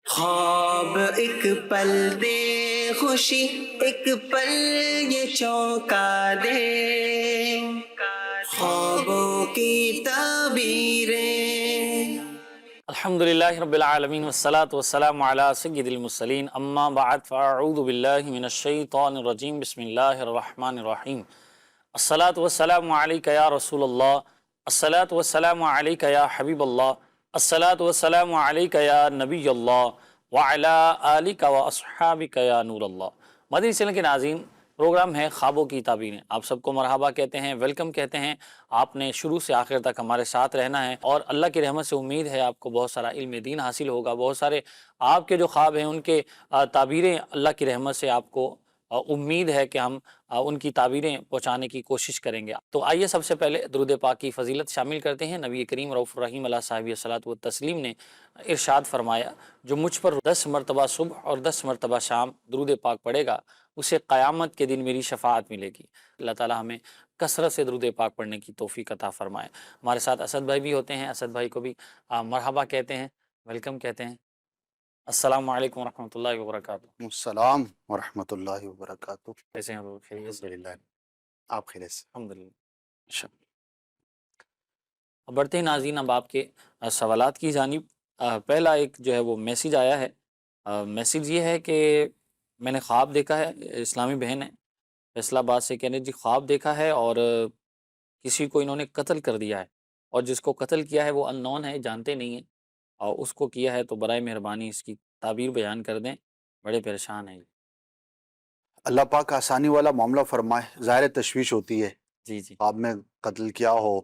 خواب ایک پل دے خوشی، ایک پل یہ چونکا دے، خوابوں کی تعبیریں۔ الحمدللہ رب العالمین والصلاة والسلام علی سید المرسلین، اما بعد فاعوذ باللہ من الشیطان الرجیم، بسم اللہ الرحمن الرحیم۔ الصلاة والسلام علیک یا رسول اللہ، الصلاة والسلام علیک یا حبیب اللہ، الصلاة والسلام علیک یا نبی اللہ، وعلی آلک و اصحابک یا نور اللہ۔ مدنی چینل کے ناظرین، پروگرام ہے خوابوں کی تعبیریں۔ آپ سب کو مرحبا کہتے ہیں، ویلکم کہتے ہیں۔ آپ نے شروع سے آخر تک ہمارے ساتھ رہنا ہے، اور اللہ کی رحمت سے امید ہے آپ کو بہت سارا علم دین حاصل ہوگا۔ بہت سارے آپ کے جو خواب ہیں ان کے تعبیریں اللہ کی رحمت سے آپ کو امید ہے کہ ہم ان کی تعبیریں پہنچانے کی کوشش کریں گے۔ تو آئیے سب سے پہلے درود پاک کی فضیلت شامل کرتے ہیں۔ نبی کریم رؤوف الرحیم علیہ صاحب الصلاۃ والتسلیم نے ارشاد فرمایا، جو مجھ پر 10 مرتبہ صبح اور 10 مرتبہ شام درود پاک پڑھے گا، اسے قیامت کے دن میری شفاعت ملے گی۔ اللہ تعالی ہمیں کثرت سے درود پاک پڑھنے کی توفیق عطا فرمائے۔ ہمارے ساتھ اسد بھائی بھی ہوتے ہیں، اسد بھائی کو بھی مرحبا کہتے ہیں، ویلکم کہتے ہیں۔ السلام علیکم ورحمۃ اللہ وبرکاتہ۔ السلام ورحمۃ اللہ وبرکاتہ۔ کیسے ہیں آپ؟ خیریت سے؟ الحمدللہ، آپ خیریت سے؟ الحمدللہ۔ اب بڑھتے ہیں ناظرین اب آپ کے سوالات کی جانب۔ پہلا ایک جو ہے وہ میسیج آیا ہے۔ میسیج یہ ہے کہ میں نے خواب دیکھا ہے، اسلامی بہن ہے فیصلہ آباد سے، کہنے جی خواب دیکھا ہے اور کسی کو انہوں نے قتل کر دیا ہے، اور جس کو قتل کیا ہے وہ ان نون ہے، جانتے نہیں ہیں، اور اس کو کیا ہے، تو برائے مہربانی اس کی تعبیر بیان کر دیں، بڑے پریشان ہیں۔ اللہ پاک آسانی والا معاملہ فرمائے۔ ظاہر تشویش ہوتی ہے، جی جی خواب میں قتل کیا ہو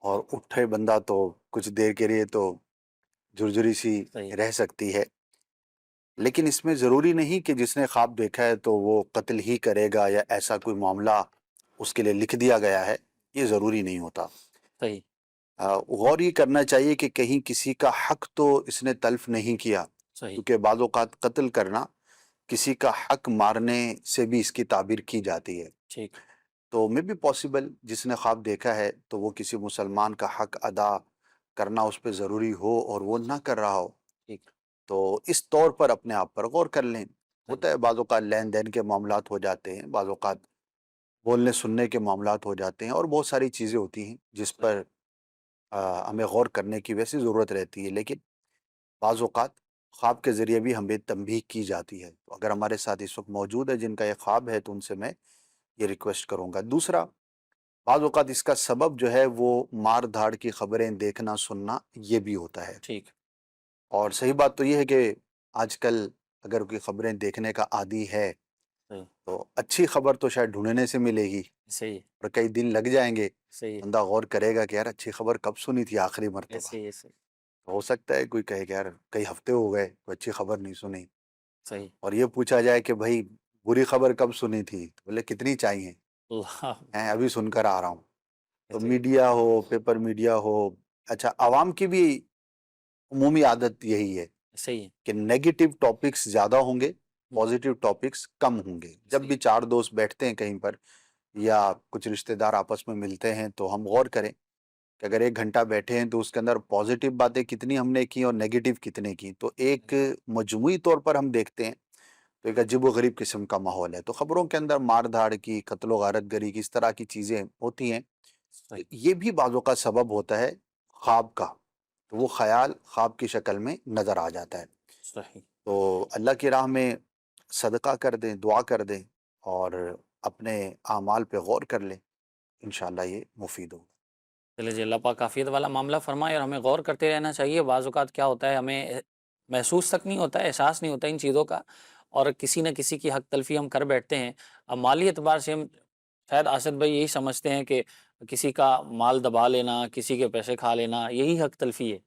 اور اٹھے بندہ تو کچھ دیر کے لیے تو جھرجھری سی صحیح، رہ سکتی ہے، لیکن اس میں ضروری نہیں کہ جس نے خواب دیکھا ہے تو وہ قتل ہی کرے گا، یا ایسا کوئی معاملہ اس کے لیے لکھ دیا گیا ہے، یہ ضروری نہیں ہوتا۔ صحیح، غور یہ کرنا چاہیے کہ کہیں کسی کا حق تو اس نے تلف نہیں کیا، صحیح، کیونکہ بعض اوقات قتل کرنا کسی کا حق مارنے سے بھی اس کی تعبیر کی جاتی ہے۔ ٹھیک، تو میں بھی پاسبل جس نے خواب دیکھا ہے تو وہ کسی مسلمان کا حق ادا کرنا اس پہ ضروری ہو اور وہ نہ کر رہا ہو، ٹھیک، تو اس طور پر اپنے آپ پر غور کر لیں۔ صحیح، ہوتا ہے بعض اوقات لین دین کے معاملات ہو جاتے ہیں، بعض اوقات بولنے سننے کے معاملات ہو جاتے ہیں، اور بہت ساری چیزیں ہوتی ہیں جس پر ہمیں غور کرنے کی ویسی ضرورت رہتی ہے، لیکن بعض اوقات خواب کے ذریعے بھی ہمیں تنبیہ کی جاتی ہے۔ تو اگر ہمارے ساتھ اس وقت موجود ہے جن کا یہ خواب ہے تو ان سے میں یہ ریکویسٹ کروں گا۔ دوسرا، بعض اوقات اس کا سبب جو ہے وہ مار دھاڑ کی خبریں دیکھنا سننا یہ بھی ہوتا ہے، ٹھیک، اور صحیح بات تو یہ ہے کہ آج کل اگر کوئی خبریں دیکھنے کا عادی ہے صحیح، تو اچھی خبر تو شاید ڈھونڈنے سے ملے گی، صحیح، اور کئی دن لگ جائیں گے، صحیح، بندہ غور کرے گا کہ یار اچھی خبر کب سنی تھی آخری مرتبہ۔ ایسے ہی ایسے، ہو سکتا ہے کوئی کہے کہ یار کئی ہفتے ہو گئے کوئی اچھی خبر نہیں سنی، صحیح، اور یہ پوچھا جائے کہ بھائی بری خبر کب سنی تھی، تو بولے کتنی چاہیے اللہ، ہیں، ابھی سن کر آ رہا ہوں۔ تو ایسے ہی، میڈیا ہو، پیپر میڈیا ہو، اچھا عوام کی بھی عمومی عادت یہی ہے صحیح ہے، کہ نیگیٹو ٹاپکس زیادہ ہوں گے، پازیٹیو ٹاپکس کم ہوں گے۔ جب صحیح، بھی چار دوست بیٹھتے ہیں کہیں پر یا کچھ رشتہ دار آپس میں ملتے ہیں تو ہم غور کریں کہ اگر 1 گھنٹہ بیٹھے ہیں تو اس کے اندر پازیٹیو باتیں کتنی ہم نے کی اور نیگیٹو کتنے کی، تو ایک مجموعی طور پر ہم دیکھتے ہیں تو ایک عجیب و غریب قسم کا ماحول ہے۔ تو خبروں کے اندر مار دھاڑ کی، قتل و غارت گری کی، اس طرح کی چیزیں ہوتی ہیں، صحیح، یہ بھی بعضوں کا سبب ہوتا ہے خواب کا، تو وہ خیال خواب کی شکل میں نظر آ جاتا ہے۔ صحیح۔ تو اللہ کی راہ میں صدقہ کر دیں، دعا کر دیں، اور اپنے اعمال پہ غور کر لیں، انشاءاللہ یہ مفید ہوگا۔ چلے جی، اللہ پاک عافیت والا معاملہ فرمائے، اور ہمیں غور کرتے رہنا چاہیے۔ بعض اوقات کیا ہوتا ہے، ہمیں محسوس تک نہیں ہوتا ہے، احساس نہیں ہوتا ان چیزوں کا، اور کسی نہ کسی کی حق تلفی ہم کر بیٹھتے ہیں۔ اب مالی اعتبار سے ہم شاید اسد بھائی یہی سمجھتے ہیں کہ کسی کا مال دبا لینا، کسی کے پیسے کھا لینا، یہی حق تلفی ہے۔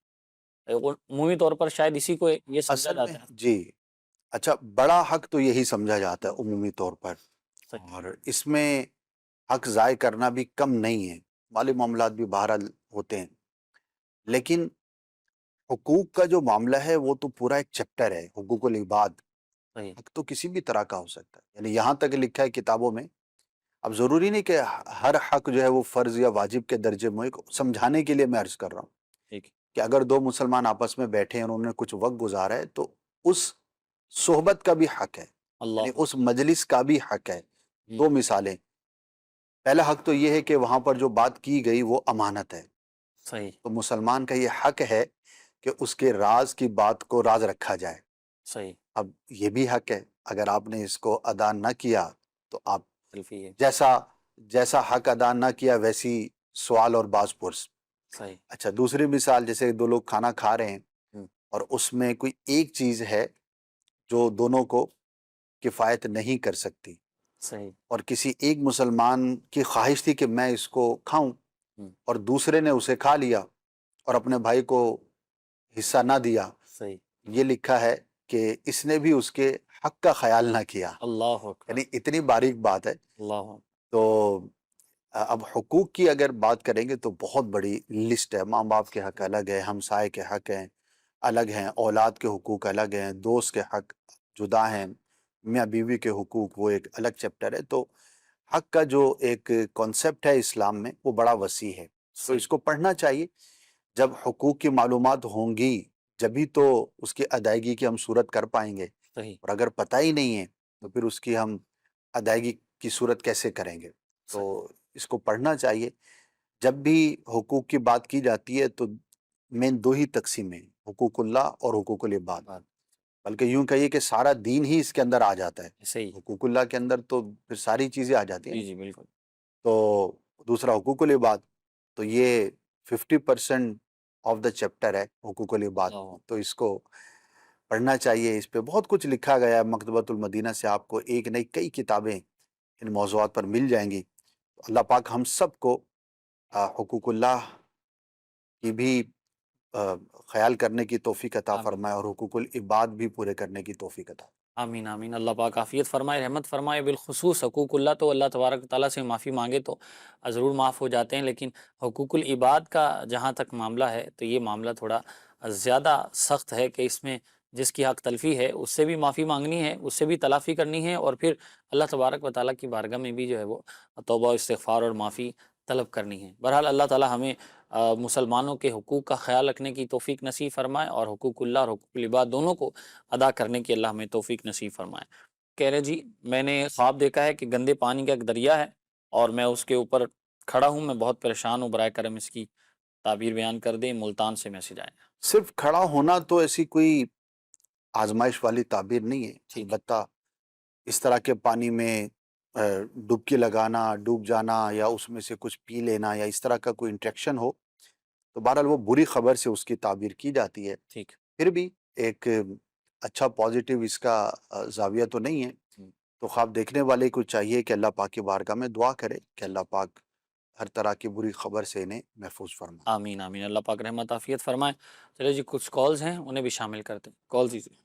عمومی طور پر شاید اسی کو یہ سمجھا اصل میں جاتا ہے۔ جی، اچھا، بڑا حق تو یہی سمجھا جاتا ہے عمومی طور پر، صحیح، اور اس میں حق ضائع کرنا بھی کم نہیں ہے، مالی معاملات بھی بہرحال ہوتے ہیں، لیکن حقوق کا جو معاملہ ہے وہ تو پورا ایک چیپٹر ہے، حقوق العباد۔ صحیح، حق تو کسی بھی طرح کا ہو سکتا ہے، یعنی یہاں تک لکھا ہے کتابوں میں۔ اب ضروری نہیں کہ ہر حق جو ہے وہ فرض یا واجب کے درجے میں، ایک سمجھانے کے لیے میں عرض کر رہا ہوں ٹھیک، کہ اگر دو مسلمان آپس میں بیٹھے ہیں اور انہوں نے کچھ وقت گزارا ہے تو اس صحبت کا بھی حق ہے، اللہ یعنی اس مجلس کا بھی حق ہے۔ دو مثالیں، پہلا حق تو یہ ہے کہ وہاں پر جو بات کی گئی وہ امانت ہے، صحیح تو مسلمان کا یہ حق ہے کہ اس کے راز کی بات کو راز رکھا جائے۔ صحیح اب یہ بھی حق ہے، اگر آپ نے اس کو ادا نہ کیا تو آپ تلفی ہے، جیسا حق ادا نہ کیا ویسی سوال اور باز پرس۔ صحیح اچھا، دوسری مثال، جیسے دو لوگ کھانا کھا رہے ہیں ہم، اور اس میں کوئی ایک چیز ہے جو دونوں کو کفایت نہیں کر سکتی، صحیح اور کسی ایک مسلمان کی خواہش تھی کہ میں اس کو کھاؤں، ہم، اور دوسرے نے اسے کھا لیا اور اپنے بھائی کو حصہ نہ دیا، صحیح یہ لکھا ہے کہ اس نے بھی اس کے حق کا خیال نہ کیا۔ اللہ اکبر یعنی اتنی باریک بات ہے۔ اللہ اکبر، تو اب حقوق کی اگر بات کریں گے تو بہت بڑی لسٹ ہے۔ ماں باپ کے حق الگ ہے، ہمسائے کے حق ہیں الگ ہیں، اولاد کے حقوق الگ ہیں، دوست کے حق جدا ہیں، میاں بیوی کے حقوق وہ ایک الگ چیپٹر ہے۔ تو حق کا جو ایک کانسیپٹ ہے اسلام میں وہ بڑا وسیع ہے، تو صحیح اس کو پڑھنا چاہیے۔ جب حقوق کی معلومات ہوں گی جبھی تو اس کی ادائیگی کی ہم صورت کر پائیں گے، صحیح اور اگر پتہ ہی نہیں ہے تو پھر اس کی ہم ادائیگی کی صورت کیسے کریں گے؟ تو صحیح اس کو پڑھنا چاہیے۔ جب بھی حقوق کی بات کی جاتی ہے تو مین دو ہی تقسیمیں، حقوق اللہ اور حقوق العباد، بات بلکہ یوں کہیے کہ سارا دین ہی اس کے اندر آ جاتا ہے۔ صحیح، حقوق اللہ کے اندر تو پھر ساری چیزیں آ جاتی ہیں جی نا۔ جی بالکل، تو دوسرا حقوق العباد، تو یہ 50% آف دا چیپٹر ہے حقوق العباد، اللہ تو اس کو پڑھنا چاہیے۔ اس پہ بہت کچھ لکھا گیا ہے، مکتبۃ المدینہ سے آپ کو ایک نئی کئی کتابیں ان موضوعات پر مل جائیں گی۔ اللہ پاک ہم سب کو حقوق اللہ کی بھی خیال کرنے کی توفیق عطا آمین فرمائے، اور حقوق العباد بھی پورے کرنے کی توفیق عطا۔ آمین آمین، اللہ پاک عافیت فرمائے، رحمت فرمائے۔ بالخصوص حقوق اللہ تو اللہ تبارک و تعالیٰ سے معافی مانگے تو ضرور معاف ہو جاتے ہیں، لیکن حقوق العباد کا جہاں تک معاملہ ہے تو یہ معاملہ تھوڑا زیادہ سخت ہے کہ اس میں جس کی حق تلفی ہے اس سے بھی معافی مانگنی ہے، اس سے بھی تلافی کرنی ہے، اور پھر اللہ تبارک و تعالیٰ کی بارگاہ میں بھی جو ہے وہ توبہ و استغفار اور معافی طلب کرنی ہے۔ بہرحال اللہ تعالیٰ ہمیں مسلمانوں کے حقوق کا خیال رکھنے کی توفیق نصیب فرمائے، اور حقوق اللہ اور حقوق العباد دونوں کو ادا کرنے کی اللہ ہمیں توفیق نصیب فرمائے۔ کہہ رہے جی میں نے خواب دیکھا ہے کہ گندے پانی کا ایک دریا ہے اور میں اس کے اوپر کھڑا ہوں، میں بہت پریشان ہوں، برائے کرم اس کی تعبیر بیان کر دیں۔ ملتان سے میسج آیا۔ صرف کھڑا ہونا تو ایسی کوئی آزمائش والی تعبیر نہیں ہے، ٹھیک ہے، البتہ اس طرح کے پانی میں ڈبکی لگانا، ڈوب جانا، یا اس میں سے کچھ پی لینا، یا اس طرح کا کوئی انٹریکشن ہو تو بہرحال وہ بری خبر سے اس کی تعبیر کی جاتی ہے۔ ٹھیک پھر بھی ایک اچھا پازیٹیو اس کا زاویہ تو نہیں ہے، ہم، تو خواب دیکھنے والے کو چاہیے کہ اللہ پاک کی بارگاہ میں دعا کرے کہ اللہ پاک ہر طرح کی بری خبر سے انہیں محفوظ فرمائے۔ آمین آمین، اللہ پاک رحمت عافیت فرمائے۔ چلے جی کچھ کالز ہیں انہیں بھی شامل کرتے ہیں، کال دیجیے۔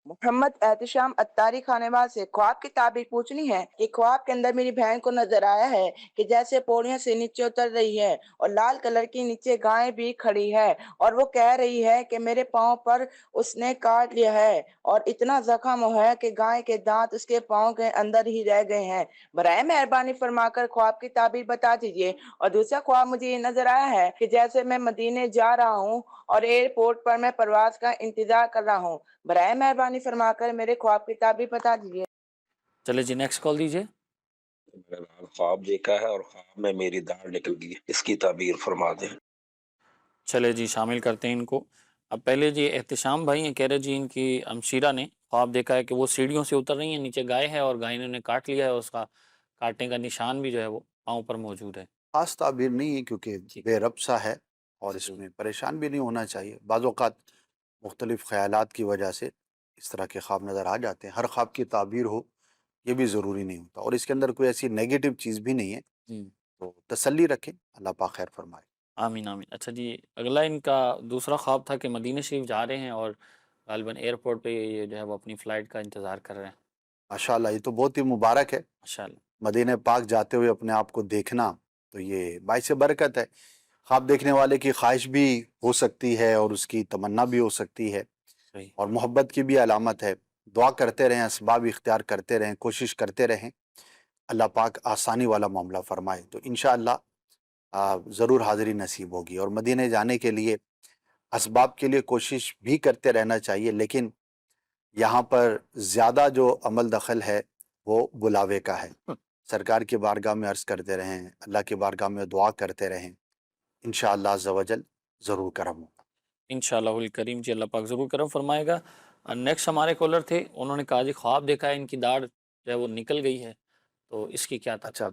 محمد احتشام اتاری خانواد سے خواب کی تعبیر پوچھنی ہے کہ خواب کے اندر میری بہن کو نظر آیا ہے کہ جیسے پوڑیاں سے نیچے اتر رہی ہے اور لال کلر کی نیچے گائے بھی کھڑی ہے، اور وہ کہہ رہی ہے کہ میرے پاؤں پر اس نے کاٹ لیا ہے اور اتنا زخم ہے کہ گائے کے دانت اس کے پاؤں کے اندر ہی رہ گئے ہیں۔ برائے مہربانی فرما کر خواب کی تعبیر بتا دیجیے۔ اور دوسرا خواب مجھے یہ نظر آیا ہے کہ جیسے میں مدینے جا رہا ہوں اور ایئرپورٹ پر میں پرواز کا انتظار کر رہا ہوں۔ برائے مہربانی فرما کر میرے خواب کی تعبیر بتا دیجیے۔ چلے جی نیکسٹ کال دیجیے۔ میں خواب دیکھا ہے اور خواب میں میری داڑھ نکل گئی، اس کی تعبیر فرما دیں۔ چلے جی شامل کرتے ہیں ان کو۔ اب پہلے جی احتشام بھائی ہیں، کہہ رہے جی ان کی امشیرہ نے خواب دیکھا ہے کہ وہ سیڑھیوں سے اتر رہی ہیں، نیچے گائے ہے اور گائے نے انہیں کاٹ لیا ہے، اور اس کا کاٹنے کا نشان بھی جو ہے وہ پاؤں پر موجود ہے۔ خاص تعبیر نہیں ہے کیونکہ ٹھیک بے ربط سا ہے، اور اس صحیح میں پریشان بھی نہیں ہونا چاہیے۔ بعض اوقات مختلف خیالات کی وجہ سے اس طرح کے خواب نظر آ جاتے ہیں، ہر خواب کی تعبیر ہو یہ بھی ضروری نہیں ہوتا، اور اس کے اندر کوئی ایسی نیگیٹو چیز بھی نہیں ہے، ہم، تو تسلی رکھیں، اللہ پاک خیر فرمائے۔ آمین آمین۔ اچھا جی اگلا ان کا دوسرا خواب تھا کہ مدینہ شریف جا رہے ہیں اور غالباً ایئرپورٹ پہ یہ جو ہے وہ اپنی فلائٹ کا انتظار کر رہے ہیں۔ ماشاءاللہ یہ تو بہت ہی مبارک ہے، ماشاء اللہ، مدینہ پاک جاتے ہوئے اپنے آپ کو دیکھنا تو یہ باعث برکت ہے۔ خواب دیکھنے والے کی خواہش بھی ہو سکتی ہے اور اس کی تمنا بھی ہو سکتی ہے، صحیح اور محبت کی بھی علامت ہے۔ دعا کرتے رہیں، اسباب اختیار کرتے رہیں، کوشش کرتے رہیں، اللہ پاک آسانی والا معاملہ فرمائے تو انشاءاللہ ضرور حاضری نصیب ہوگی۔ اور مدینے جانے کے لیے اسباب کے لیے کوشش بھی کرتے رہنا چاہیے، لیکن یہاں پر زیادہ جو عمل دخل ہے وہ بلاوے کا ہے. سرکار کی بارگاہ میں عرض کرتے رہیں، اللہ کی بارگاہ میں دعا کرتے رہیں، انشاءاللہ عز و جل ضرور کرم ہوگا. انشاءاللہ الکریم جی، اللہ پاک ضرور کرم فرمائے گا. نیکسٹ ہمارے کالر تھے، انہوں نے کہا جی خواب دیکھا ہے ان کی داڑھ جو ہے وہ نکل گئی ہے، تو اس کی کیا تھا؟ اچھا،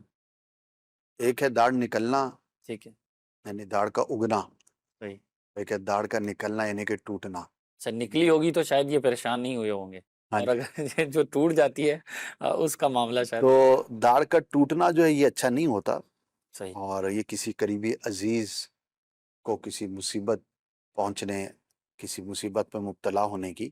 ایک ہے داڑھ نکلنا ٹھیک ہے، یعنی داڑھ کا اگنا، صحیح. ایک ہے داڑھ کا نکلنا یعنی کہ ٹوٹنا. اچھا، نکلی ہوگی تو شاید یہ پریشان نہیں ہوئے ہوں گے، ہاں اور جی. اگر جو ٹوٹ جاتی ہے اس کا معاملہ شاید. تو داڑھ کا ٹوٹنا جو ہے یہ اچھا نہیں ہوتا، صحیح. اور یہ کسی قریبی عزیز کو کسی مصیبت پہنچنے، کسی مصیبت میں مبتلا ہونے کی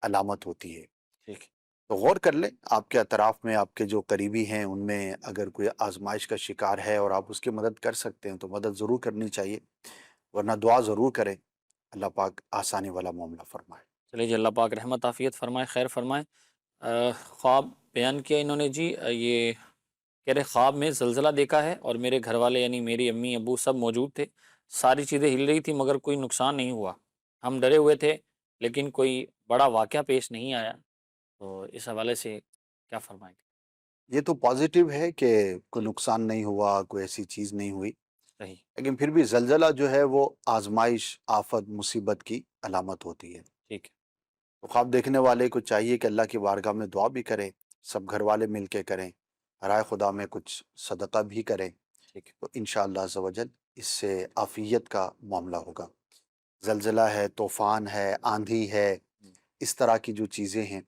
علامت ہوتی ہے. ٹھیک. تو غور کر لیں، آپ کے اطراف میں آپ کے جو قریبی ہیں ان میں اگر کوئی آزمائش کا شکار ہے اور آپ اس کی مدد کر سکتے ہیں تو مدد ضرور کرنی چاہیے، ورنہ دعا ضرور کریں، اللہ پاک آسانی والا معاملہ فرمائے. چلیے جی، اللہ پاک رحمت عافیت فرمائے، خیر فرمائے. خواب بیان کیا انہوں نے جی. یہ کہہ رہے خواب میں زلزلہ دیکھا ہے اور میرے گھر والے یعنی میری امی ابو سب موجود تھے، ساری چیزیں ہل رہی تھی مگر کوئی نقصان نہیں ہوا. ہم ڈرے ہوئے تھے لیکن کوئی بڑا واقعہ پیش نہیں آیا، تو اس حوالے سے کیا فرمائیں گے؟ یہ تو پازیٹیو ہے کہ کوئی نقصان نہیں ہوا، کوئی ایسی چیز نہیں ہوئی، صحیح. لیکن پھر بھی زلزلہ جو ہے وہ آزمائش، آفت، مصیبت کی علامت ہوتی ہے. ٹھیک ہے. تو خواب دیکھنے والے کو چاہیے کہ اللہ کی بارگاہ میں دعا بھی کریں، سب گھر والے مل کے کریں، رائے خدا میں کچھ صدقہ بھی کریں، ٹھیک ہے. تو انشاءاللہ عز و جل اس سے عافیت کا معاملہ ہوگا. زلزلہ ہے، طوفان ہے، آندھی ہے، اس طرح کی جو چیزیں ہیں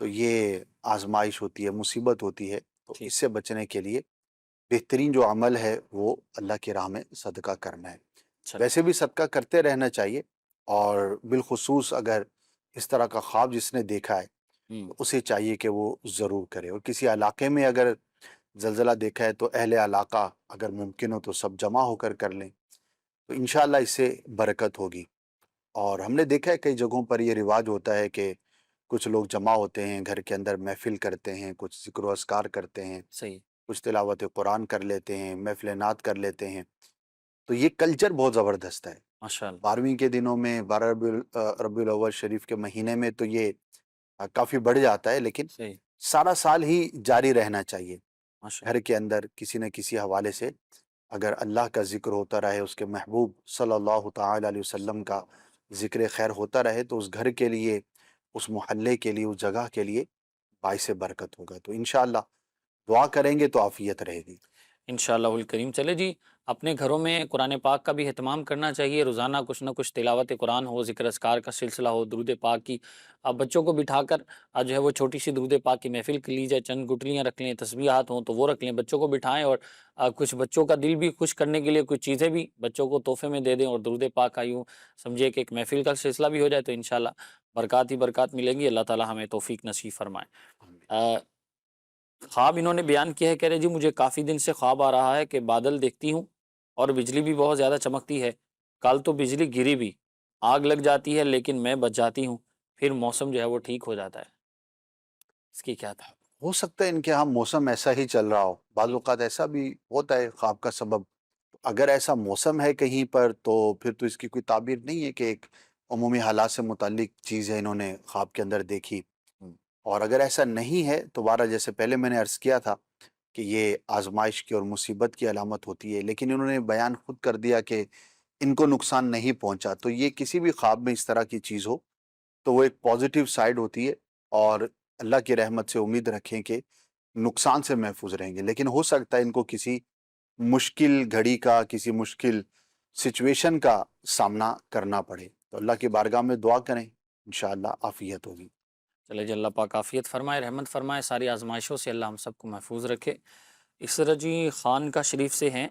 تو یہ آزمائش ہوتی ہے، مصیبت ہوتی ہے. تو ٹھیک. اس سے بچنے کے لیے بہترین جو عمل ہے وہ اللہ کی راہ میں صدقہ کرنا ہے. چلیے. ویسے بھی صدقہ کرتے رہنا چاہیے، اور بالخصوص اگر اس طرح کا خواب جس نے دیکھا ہے تو اسے چاہیے کہ وہ ضرور کرے. اور کسی علاقے میں اگر زلزلہ دیکھا ہے تو اہل علاقہ اگر ممکن ہو تو سب جمع ہو کر لیں، تو انشاءاللہ اس سے برکت ہوگی. اور ہم نے دیکھا ہے کئی جگہوں پر یہ رواج ہوتا ہے کہ کچھ لوگ جمع ہوتے ہیں، گھر کے اندر محفل کرتے ہیں، کچھ ذکر و اذکار کرتے ہیں، صحیح. کچھ تلاوت قرآن کر لیتے ہیں، محفل نعت کر لیتے ہیں. تو یہ کلچر بہت زبردست ہے. ماشاء اللہ. 12ویں کے دنوں میں، 12 ربیع الاول شریف کے مہینے میں تو یہ کافی بڑھ جاتا ہے، لیکن صحیح. سارا سال ہی جاری رہنا چاہیے. ماشاء گھر کے اندر کسی نہ کسی حوالے سے اگر اللہ کا ذکر ہوتا رہے، اس کے محبوب صلی اللہ تعالی علیہ وسلم کا ذکر خیر ہوتا رہے، تو اس گھر کے لیے، اس محلے کے لیے، اس جگہ کے لیے باعث برکت ہوگا. تو انشاءاللہ دعا کریں گے تو عافیت رہے گی. انشاءاللہ الکریم. چلے جی، اپنے گھروں میں قرآن پاک کا بھی اہتمام کرنا چاہیے. روزانہ کچھ نہ کچھ تلاوت قرآن ہو، ذکر اذکار کا سلسلہ ہو، درود پاک کی آپ بچوں کو بٹھا کر جو ہے وہ چھوٹی سی درود پاک کی محفل کر لی جائے، چند گٹلیاں رکھ لیں، تسبیحات ہوں تو وہ رکھ لیں، بچوں کو بٹھائیں، اور کچھ بچوں کا دل بھی خوش کرنے کے لیے کچھ چیزیں بھی بچوں کو تحفے میں دے دیں، اور درود پاک کا یوں سمجھیے کہ ایک محفل کا سلسلہ بھی ہو جائے، تو انشاءاللہ برکات ہی برکات ملیں گی. اللہ تعالی ہمیں توفیق نصیب فرمائے. خواب انہوں نے بیان کیا ہے، کہہ رہے جی مجھے کافی دن سے خواب آ رہا ہے کہ بادل دیکھتی ہوں اور بجلی بھی بہت زیادہ چمکتی ہے. کل تو بجلی گری بھی، آگ لگ جاتی ہے لیکن میں بچ جاتی ہوں، پھر موسم جو ہے وہ ٹھیک ہو جاتا ہے. اس کی کیا تھا؟ ہو سکتا ہے ان کے ہاں موسم ایسا ہی چل رہا ہو، بعض اوقات ایسا بھی ہوتا ہے خواب کا سبب. اگر ایسا موسم ہے کہیں پر تو پھر تو اس کی کوئی تعبیر نہیں ہے کہ ایک عمومی حالات سے متعلق چیز ہے انہوں نے خواب کے اندر دیکھی. اور اگر ایسا نہیں ہے تو بارہ جیسے پہلے میں نے عرض کیا تھا کہ یہ آزمائش کی اور مصیبت کی علامت ہوتی ہے، لیکن انہوں نے بیان خود کر دیا کہ ان کو نقصان نہیں پہنچا. تو یہ کسی بھی خواب میں اس طرح کی چیز ہو تو وہ ایک پازیٹیو سائیڈ ہوتی ہے، اور اللہ کی رحمت سے امید رکھیں کہ نقصان سے محفوظ رہیں گے. لیکن ہو سکتا ہے ان کو کسی مشکل گھڑی کا، کسی مشکل سچویشن کا سامنا کرنا پڑے. تو اللہ کی بارگاہ میں دعا کریں، انشاءاللہ عافیت ہوگی. چلے جی، اللہ پاک عافیت فرمائے، رحمت فرمائے، ساری آزمائشوں سے اللہ ہم سب کو محفوظ رکھے. اس طرح جی خان کا شریف سے ہیں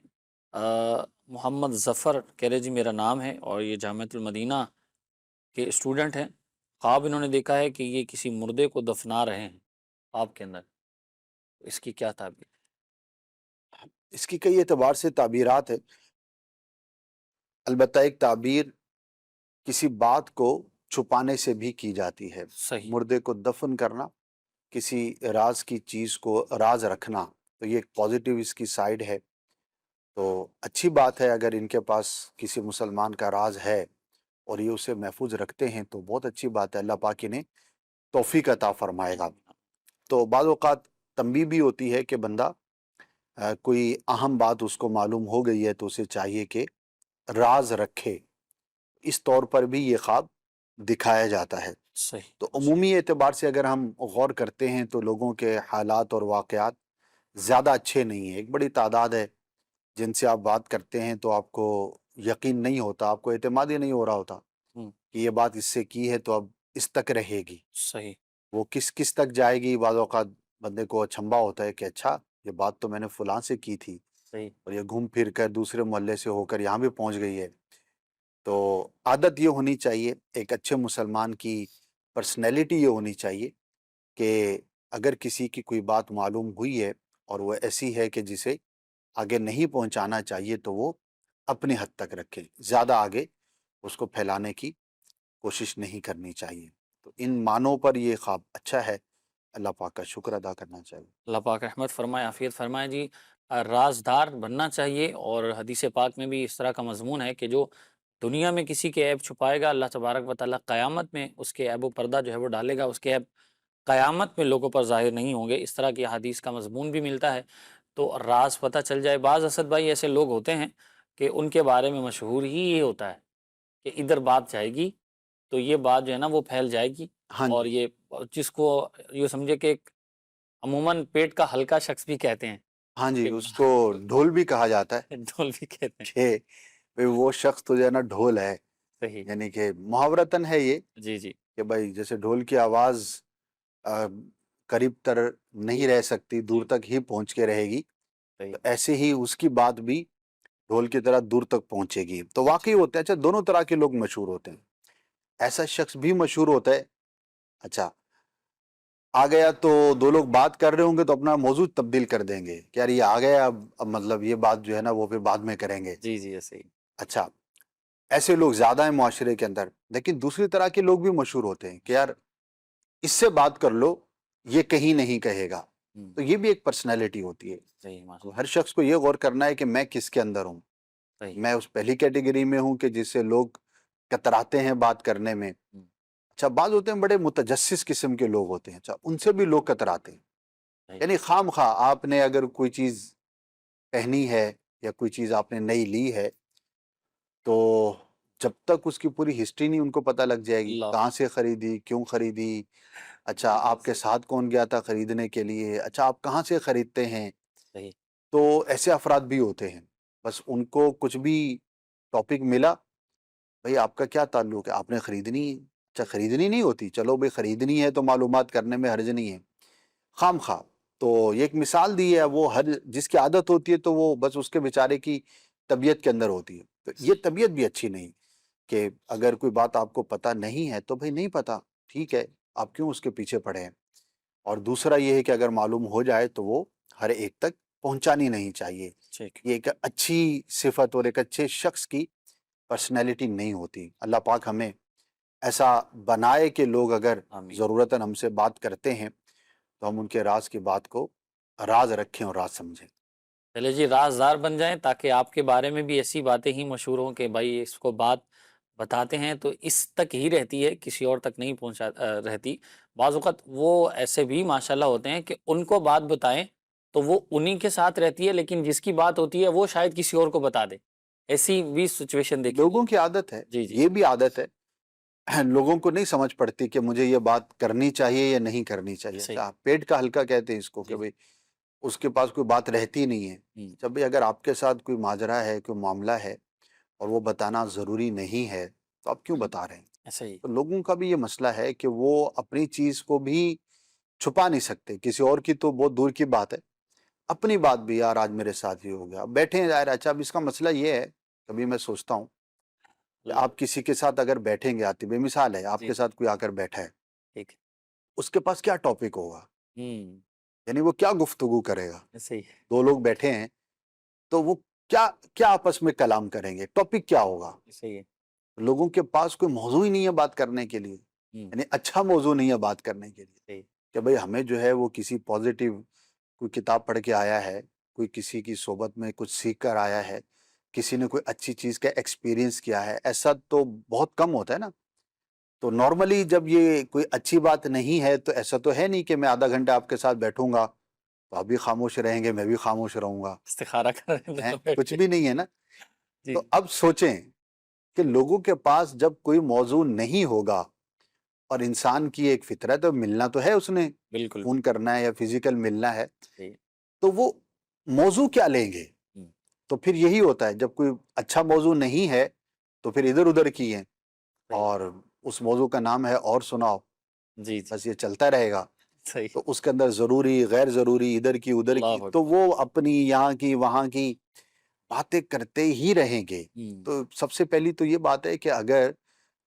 محمد ظفر، کہہ رہے جی میرا نام ہے اور یہ جامعۃ المدینہ کے اسٹوڈنٹ ہیں. خواب انہوں نے دیکھا ہے کہ یہ کسی مردے کو دفنا رہے ہیں خواب کے اندر. اس کی کیا تعبیر؟ اس کی کئی اعتبار سے تعبیرات ہے. البتہ ایک تعبیر کسی بات کو چھپانے سے بھی کی جاتی ہے. صحیح. مردے کو دفن کرنا، کسی راز کی چیز کو راز رکھنا، تو یہ ایک پازیٹیو اس کی سائیڈ ہے. تو اچھی بات ہے اگر ان کے پاس کسی مسلمان کا راز ہے اور یہ اسے محفوظ رکھتے ہیں تو بہت اچھی بات ہے. اللہ پاک انہیں توفیق عطا فرمائے گا۔ تو بعض اوقات تنبیہ بھی ہوتی ہے کہ بندہ کوئی اہم بات اس کو معلوم ہو گئی ہے تو اسے چاہیے کہ راز رکھے، اس طور پر بھی یہ خواب دکھایا جاتا ہے۔ صحیح۔ تو عمومی اعتبار سے اگر ہم غور کرتے ہیں تو لوگوں کے حالات اور واقعات زیادہ اچھے نہیں ہیں۔ ایک بڑی تعداد ہے جن سے آپ بات کرتے ہیں تو آپ کو یقین نہیں ہوتا، آپ کو اعتماد ہی نہیں ہو رہا ہوتا کہ یہ بات اس سے کی ہے تو اب اس تک رہے گی، صحیح۔ وہ کس تک جائے گی۔ بعض اوقات بندے کو اچھمبا ہوتا ہے کہ اچھا یہ بات تو میں نے فلاں سے کی تھی صحیح۔ اور یہ گھوم پھر کر دوسرے محلے سے ہو کر یہاں بھی پہنچ گئی ہے۔ تو عادت یہ ہونی چاہیے، ایک اچھے مسلمان کی پرسنالٹی یہ ہونی چاہیے کہ اگر کسی کی کوئی بات معلوم ہوئی ہے اور وہ ایسی ہے کہ جسے آگے نہیں پہنچانا چاہیے تو وہ اپنی حد تک رکھے، زیادہ آگے اس کو پھیلانے کی کوشش نہیں کرنی چاہیے۔ تو ان معنوں پر یہ خواب اچھا ہے، اللہ پاک کا شکر ادا کرنا چاہیے۔ اللہ پاک رحمت فرمائے، عافیت فرمائے جی۔ رازدار بننا چاہیے، اور حدیث پاک میں بھی اس طرح کا مضمون ہے کہ جو دنیا میں کسی کے عیب چھپائے گا، اللہ تبارک و تعالیٰ قیامت میں اس کے عیب و پردہ جو ہے وہ ڈالے گا، اس کے عیب قیامت میں لوگوں پر ظاہر نہیں ہوں گے۔ اس طرح کی حدیث کا مضمون بھی ملتا ہے۔ تو راز پتہ چل جائے، بعض اسد بھائی ایسے لوگ ہوتے ہیں کہ ان کے بارے میں مشہور ہی یہ ہوتا ہے کہ ادھر بات جائے گی تو یہ بات جو ہے نا وہ پھیل جائے گی، ہاں اور جی، یہ جس کو یہ سمجھے کہ ایک عموماً پیٹ کا ہلکا شخص بھی کہتے ہیں ہاں جی، کہ اس کو ڈھول بھی کہا جاتا ہے ڈھول بھی کہتے ہیں۔ کہ بھئی وہ شخص تو جو ہے نا ڈھول ہے، صحیح۔ یعنی کہ محاورتاً ہے یہ جی جی۔ کہ بھائی جیسے ڈھول کی آواز آ، قریب تر نہیں رہ سکتی، دور تک ہی پہنچ کے رہے گی، صحیح۔ تو ایسے ہی اس کی بات بھی ڈھول کی طرح دور تک پہنچے گی۔ تو واقعی ہوتا ہے، اچھا دونوں طرح کے لوگ مشہور ہوتے ہیں۔ ایسا شخص بھی مشہور ہوتا ہے، اچھا آ گیا تو دو لوگ بات کر رہے ہوں گے تو اپنا موضوع تبدیل کر دیں گے کہ یار یہ آ گیا، اب مطلب یہ بات جو ہے نا وہ پھر بعد میں کریں گے۔ جی جی صحیح۔ اچھا ایسے لوگ زیادہ ہیں معاشرے کے اندر، لیکن دوسری طرح کے لوگ بھی مشہور ہوتے ہیں کہ یار اس سے بات کر لو، یہ کہیں نہیں کہے گا۔ تو یہ بھی ایک پرسنالٹی ہوتی ہے۔ صحیح ماشاء تو ہر شخص کو یہ غور کرنا ہے کہ میں کس کے اندر ہوں۔ صحیح۔ میں اس پہلی کیٹیگری میں ہوں کہ جس سے لوگ کتراتے ہیں بات کرنے میں۔ اچھا بعض ہوتے ہیں بڑے متجسس قسم کے لوگ ہوتے ہیں، اچھا ان سے بھی لوگ کتراتے ہیں۔ یعنی خام خواہ آپ نے اگر کوئی چیز پہنی ہے یا کوئی چیز آپ نے نئی لی ہے تو جب تک اس کی پوری ہسٹری نہیں ان کو پتہ لگ جائے گی، اللہ۔ کہاں سے خریدی، کیوں خریدی، اچھا آپ کے ساتھ کون گیا تھا خریدنے کے لیے، اچھا آپ کہاں سے خریدتے ہیں۔ صحیح۔ تو ایسے افراد بھی ہوتے ہیں، بس ان کو کچھ بھی ٹاپک ملا، بھئی آپ کا کیا تعلق ہے، آپ نے خریدنی ہے، اچھا خریدنی نہیں ہوتی، چلو بھئی خریدنی ہے تو معلومات کرنے میں حرج نہیں ہے، خام خواہ۔ تو یہ ایک مثال دی ہے، وہ ہر جس کی عادت ہوتی ہے تو وہ بس اس کے بیچارے کی طبیعت کے اندر ہوتی ہے۔ تو یہ طبیعت بھی اچھی نہیں کہ اگر کوئی بات آپ کو پتہ نہیں ہے تو بھئی نہیں پتہ، ٹھیک ہے، آپ کیوں اس کے پیچھے پڑے ہیں۔ اور دوسرا یہ ہے کہ اگر معلوم ہو جائے تو وہ ہر ایک تک پہنچانی نہیں چاہیے۔ ٹھیک۔ یہ ایک اچھی صفت اور ایک اچھے شخص کی پرسنالٹی نہیں ہوتی۔ اللہ پاک ہمیں ایسا بنائے کہ لوگ اگر آمین۔ ضرورتاً ہم سے بات کرتے ہیں تو ہم ان کے راز کی بات کو راز رکھیں اور راز سمجھیں۔ چلے جی، رازدار بن جائیں تاکہ آپ کے بارے میں بھی ایسی باتیں ہی مشہور ہوں کہ بھائی اس کو بات بتاتے ہیں تو اس تک ہی رہتی ہے، کسی اور تک نہیں پہنچا رہتی۔ بعض اوقات وہ ایسے بھی ماشاءاللہ ہوتے ہیں کہ ان کو بات بتائیں تو وہ انہی کے ساتھ رہتی ہے، لیکن جس کی بات ہوتی ہے وہ شاید کسی اور کو بتا دے۔ ایسی بھی سچویشن دیکھی لوگوں کی عادت ہے، جی جی یہ بھی عادت ہے، لوگوں کو نہیں سمجھ پڑتی کہ مجھے یہ بات کرنی چاہیے یا نہیں کرنی چاہیے۔ صحیح۔ اچھا پیٹ کا ہلکا کہتے ہیں اس کو جی کہ بھئی اس کے پاس کوئی بات رہتی نہیں ہے۔ ہوں، جب بھی اگر آپ کے ساتھ کوئی ماجرا ہے، کوئی معاملہ ہے اور وہ بتانا ضروری نہیں ہے تو آپ کیوں بتا رہے ہیں؟ ایسا ہی۔ تو لوگوں کا بھی یہ مسئلہ ہے کہ وہ اپنی چیز کو بھی چھپا نہیں سکتے، کسی اور کی تو بہت دور کی بات ہے، اپنی بات بھی یار آج میرے ساتھ یہ ہو گیا، بیٹھے ہیں ظاہر ہے۔ اچھا اب اس کا مسئلہ یہ ہے، کبھی میں سوچتا ہوں کہ آپ کسی کے ساتھ اگر بیٹھیں گے، آتی بے مثال ہے، آپ جی کے ساتھ کوئی آ کر بیٹھا ہے، ٹھیک۔ اس کے پاس کیا ٹاپک ہوگا، یعنی وہ کیا گفتگو کرے گا۔ ایسا ہی۔ دو لوگ بیٹھے ہیں تو وہ کیا کیا آپس میں کلام کریں گے، ٹاپک کیا ہوگا۔ ایسا ہی ہے۔ لوگوں کے پاس کوئی موضوع ہی نہیں ہے بات کرنے کے لیے، یعنی اچھا موضوع نہیں ہے بات کرنے کے لیے صحیح۔ کہ بھئی ہمیں جو ہے وہ کسی پازیٹیو کوئی کتاب پڑھ کے آیا ہے، کوئی کسی کی صحبت میں کچھ سیکھ کر آیا ہے، کسی نے کوئی اچھی چیز کا ایکسپیرینس کیا ہے، ایسا تو بہت کم ہوتا ہے نا۔ تو نارملی جب یہ کوئی اچھی بات نہیں ہے تو ایسا تو ہے نہیں کہ میں آدھا گھنٹہ آپ کے ساتھ بیٹھوں گا تو آپ بھی خاموش رہیں گے، میں بھی خاموش رہوں گا، استخارہ کر رہے ہیں ہیں؟ دونوں بیٹھ کچھ کے. بھی نہیں ہے نا. جی تو اب سوچیں کہ لوگوں کے پاس جب کوئی موضوع نہیں ہوگا اور انسان کی ایک فطرت ہے، ملنا تو ہے، اس نے بالکل. فون کرنا ہے یا فزیکل ملنا ہے، جی. تو وہ موضوع کیا لیں گے؟ ہم. تو پھر یہی ہوتا ہے، جب کوئی اچھا موضوع نہیں ہے تو پھر ادھر ادھر کی ہیں، صحیح. اور اس موضوع کا نام ہے اور سناؤ، جی جی بس یہ چلتا رہے گا. صحیح. تو اس کے اندر ضروری غیر ضروری ادھر کی ادھر کی، اللہ تو اکبر. وہ اپنی یہاں کی وہاں کی باتیں کرتے ہی رہیں گے. ہم. تو سب سے پہلی تو یہ بات ہے کہ اگر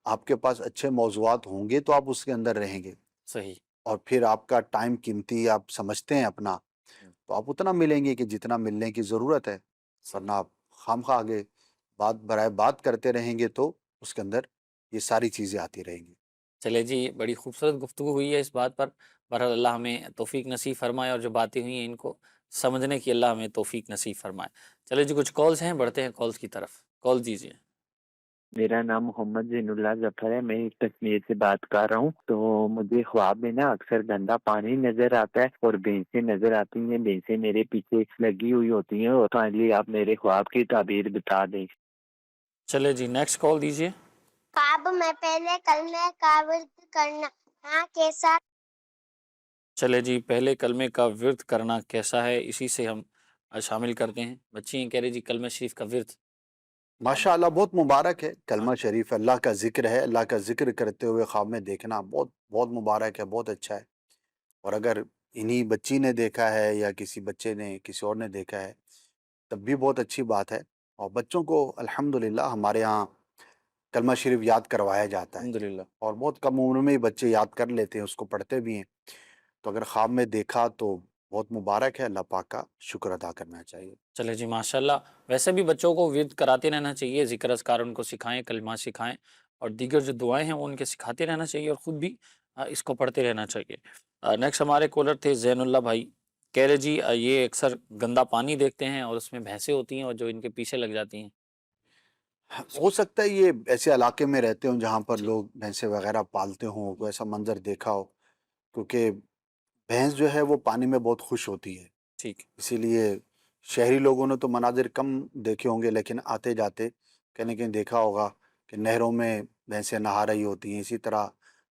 آپ کے پاس اچھے موضوعات ہوں گے تو آپ اس کے اندر رہیں گے، صحیح. اور پھر آپ کا ٹائم قیمتی آپ سمجھتے ہیں اپنا، ہم. تو آپ اتنا ملیں گے کہ جتنا ملنے کی ضرورت ہے، صحیح. ورنہ آپ خام خواہ آگے بات برائے بات کرتے رہیں گے تو اس کے اندر یہ ساری چیزیں آتی رہیں گی. چلے جی، بڑی خوبصورت گفتگو ہوئی ہے اس بات پر. بہرحال اللہ ہمیں توفیق نصیب فرمائے، اور جو باتیں ہوئی ہیں ان کو سمجھنے کی اللہ ہمیں توفیق نصیب فرمائے. چلے جی، کچھ کالز ہیں، بڑھتے ہیں کالز کی طرف. کال دیجیے. میرا نام محمد زین اللہ ظفر ہے، میں کشمیر سے بات کر رہا ہوں. تو مجھے خواب میں نا اکثر گندا پانی نظر آتا ہے اور بھینسیں نظر آتی ہیں، بھینسیں میرے پیچھے لگی ہوئی ہوتی ہیں، اور فائنلی آپ میرے خواب کی تعبیر بتا دیں. چلے جی، نیکسٹ کال دیجیے. خواب میں پہلے کلمے کا ورد کرنا کیسا؟ چلے جی، پہلے کلمے کا ورد کرنا کیسا ہے، اسی سے ہم شامل کرتے ہیں. بچی ہیں کہہ رہی جی کلمہ شریف کا ورد. ماشاء اللہ، بہت مبارک ہے. کلمہ شریف اللہ کا ذکر ہے، اللہ کا ذکر کرتے ہوئے خواب میں دیکھنا بہت بہت مبارک ہے، بہت اچھا ہے. اور اگر انہی بچی نے دیکھا ہے یا کسی بچے نے کسی اور نے دیکھا ہے تب بھی بہت اچھی بات ہے. اور بچوں کو الحمدللہ ہمارے ہاں کلمہ شریف یاد کروایا جاتا ہے، الحمدللہ. اور بہت کم عمر میں ہی بچے یاد کر لیتے ہیں، اس کو پڑھتے بھی ہیں. تو اگر خواب میں دیکھا تو بہت مبارک ہے، اللہ پاک کا شکر ادا کرنا چاہیے. چلے جی، ماشاءاللہ. ویسے بھی بچوں کو ورد کراتے رہنا چاہیے، ذکر اذکار ان کو سکھائیں، کلمات سکھائیں، اور دیگر جو دعائیں ہیں وہ ان کے سکھاتے رہنا چاہیے، اور خود بھی اس کو پڑھتے رہنا چاہیے. نیکسٹ ہمارے کالر تھے زین اللہ بھائی. کہہ رہے جی یہ اکثر گندا پانی دیکھتے ہیں اور اس میں بھینسیں ہوتی ہیں اور جو ان کے پیچھے لگ جاتی ہیں. ہو سکتا ہے یہ ایسے علاقے میں رہتے ہوں جہاں پر جی. لوگ بھینسیں وغیرہ پالتے ہوں، کوئی ایسا منظر دیکھا ہو، کیونکہ بھینس جو ہے وہ پانی میں بہت خوش ہوتی ہے. ٹھیک. اسی لیے شہری لوگوں نے تو مناظر کم دیکھے ہوں گے، لیکن آتے جاتے کہیں نہ کہیں دیکھا ہوگا کہ نہروں میں بھینسیں نہا رہی ہوتی ہیں. اسی طرح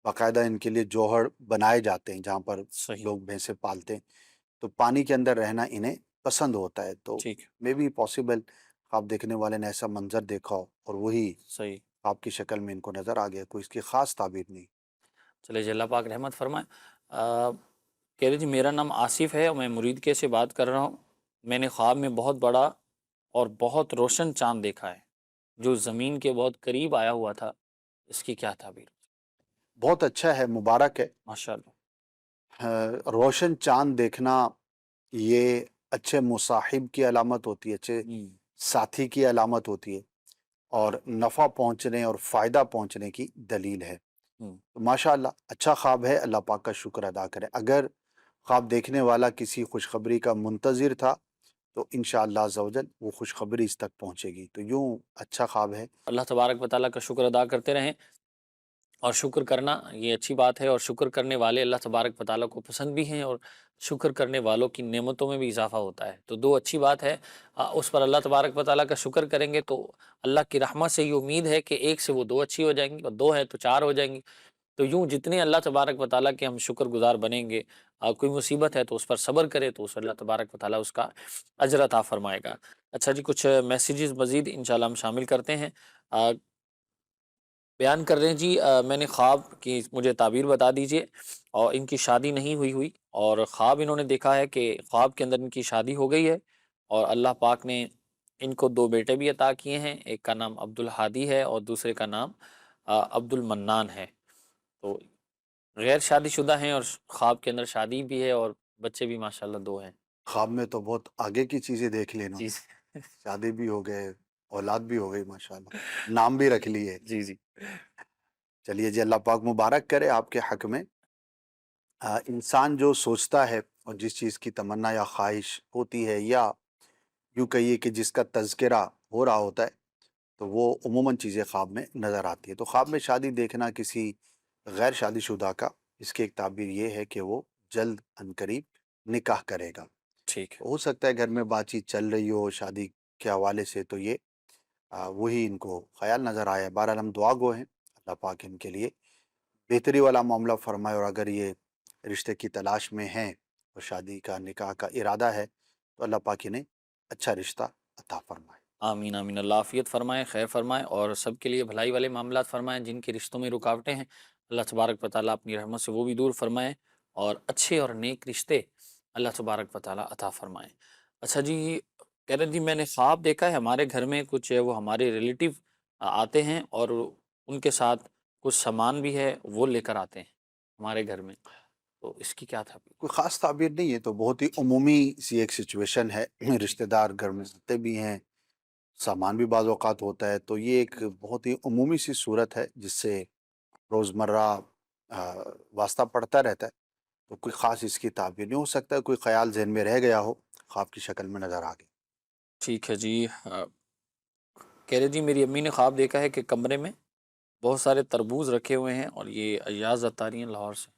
باقاعدہ ان کے لیے جوہر بنائے جاتے ہیں جہاں پر صحیح. لوگ بھینسیں پالتے ہیں، تو پانی کے اندر رہنا انہیں پسند ہوتا ہے. تو ٹھیک. مے بی پاسبل خواب دیکھنے والے نے ایسا منظر دیکھا ہو اور وہی صحیح. خواب کی شکل میں ان کو نظر آ گیا، کوئی اس کی خاص تعبیر نہیں. چلے جی، اللہ پاک رحمت فرمائے. کہہ رہے جی میرا نام آصف ہے اور میں مرید کے سے بات کر رہا ہوں. میں نے خواب میں بہت بڑا اور بہت روشن چاند دیکھا ہے جو زمین کے بہت قریب آیا ہوا تھا، اس کی کیا تعبیر؟ بہت اچھا ہے، مبارک ہے. ماشاء اللہ. روشن چاند دیکھنا یہ اچھے مصاحب کی علامت ہوتی ہے، اچھے ساتھی کی علامت ہوتی ہے، اور نفع پہنچنے اور فائدہ پہنچنے کی دلیل ہے. تو ماشاء اللہ اچھا خواب ہے، اللہ پاک کا شکر ادا کریں. اگر خواب دیکھنے والا کسی خوشخبری کا منتظر تھا تو انشاءاللہ عز و جل وہ خوشخبری اس تک پہنچے گی. تو یوں اچھا خواب ہے. اللہ تبارک و تعالیٰ کا شکر ادا کرتے رہیں، اور شکر کرنا یہ اچھی بات ہے، اور شکر کرنے والے اللہ تبارک و تعالیٰ کو پسند بھی ہیں، اور شکر کرنے والوں کی نعمتوں میں بھی اضافہ ہوتا ہے. تو دو اچھی بات ہے. اس پر اللہ تبارک و تعالیٰ کا شکر کریں گے تو اللہ کی رحمت سے یہ امید ہے کہ ایک سے وہ دو اچھی ہو جائیں گی، اور دو ہے تو چار ہو جائیں گی. تو یوں جتنے اللہ تبارک و تعالیٰ کے ہم شکر گزار بنیں گے، کوئی مصیبت ہے تو اس پر صبر کرے تو اس اللہ تبارک و تعالیٰ اس کا اجر عطا فرمائے گا. اچھا جی، کچھ میسیجز مزید انشاءاللہ ہم شامل کرتے ہیں. بیان کر رہے ہیں جی میں نے خواب کی مجھے تعبیر بتا دیجئے. اور ان کی شادی نہیں ہوئی اور خواب انہوں نے دیکھا ہے کہ خواب کے اندر ان کی شادی ہو گئی ہے، اور اللہ پاک نے ان کو دو بیٹے بھی عطا کیے ہیں. ایک کا نام عبد الحادی ہے اور دوسرے کا نام عبد المنان ہے. تو غیر شادی شدہ ہیں اور خواب کے اندر شادی بھی ہے اور بچے بھی ماشاءاللہ دو ہیں. خواب میں تو بہت آگے کی چیزیں دیکھ لینا، جی شادی بھی ہو گئے، اولاد بھی ہو گئی، ماشاءاللہ نام بھی رکھ لیے. جی جی. چلیے جی، اللہ پاک مبارک کرے آپ کے حق میں. انسان جو سوچتا ہے اور جس چیز کی تمنا یا خواہش ہوتی ہے، یا یوں کہیے کہ جس کا تذکرہ ہو رہا ہوتا ہے، تو وہ عموماً چیزیں خواب میں نظر آتی ہیں۔ تو خواب میں شادی دیکھنا کسی غیر شادی شدہ کا، اس کی ایک تعبیر یہ ہے کہ وہ جلد عنقریب نکاح کرے گا۔ ٹھیک ہے، ہو سکتا ہے گھر میں بات چیت چل رہی ہو شادی کے حوالے سے، تو یہ وہی ان کو خیال نظر آیا۔ بہرحال ہم دعا گو ہیں، اللہ پاک ان کے لیے بہتری والا معاملہ فرمائے، اور اگر یہ رشتے کی تلاش میں ہیں اور شادی کا نکاح کا ارادہ ہے تو اللہ پاک انہیں اچھا رشتہ عطا فرمائے۔ آمین آمین۔ اللہ عافیت فرمائے، خیر فرمائے، اور سب کے لیے بھلائی والے معاملات فرمائیں۔ جن کے رشتوں میں رکاوٹیں ہیں اللہ تبارک و تعالیٰ اپنی رحمت سے وہ بھی دور فرمائے، اور اچھے اور نیک رشتے اللہ تبارک و تعالیٰ عطا فرمائیں۔ اچھا جی، کہہ رہے جی میں نے خواب دیکھا ہے ہمارے گھر میں کچھ وہ ہمارے ریلیٹیو آتے ہیں، اور ان کے ساتھ کچھ سامان بھی ہے وہ لے کر آتے ہیں ہمارے گھر میں، تو اس کی کیا تھا؟ کوئی خاص تعبیر نہیں ہے، تو بہت ہی عمومی سی ایک سچویشن ہے۔ رشتہ دار گھر میں آتے بھی ہیں، سامان بھی بعض اوقات ہوتا ہے، تو یہ ایک بہت ہی عمومی سی صورت ہے جس سے روزمرہ واسطہ پڑتا رہتا ہے۔ تو کوئی خاص اس کی تعبیر نہیں، ہو سکتا ہے کوئی خیال ذہن میں رہ گیا ہو، خواب کی شکل میں نظر آ گیا۔ ٹھیک ہے جی۔ کہہ رہے جی میری امی نے خواب دیکھا ہے کہ کمرے میں بہت سارے تربوز رکھے ہوئے ہیں اور یہ ایاز اتاری ہیں لاہور سے۔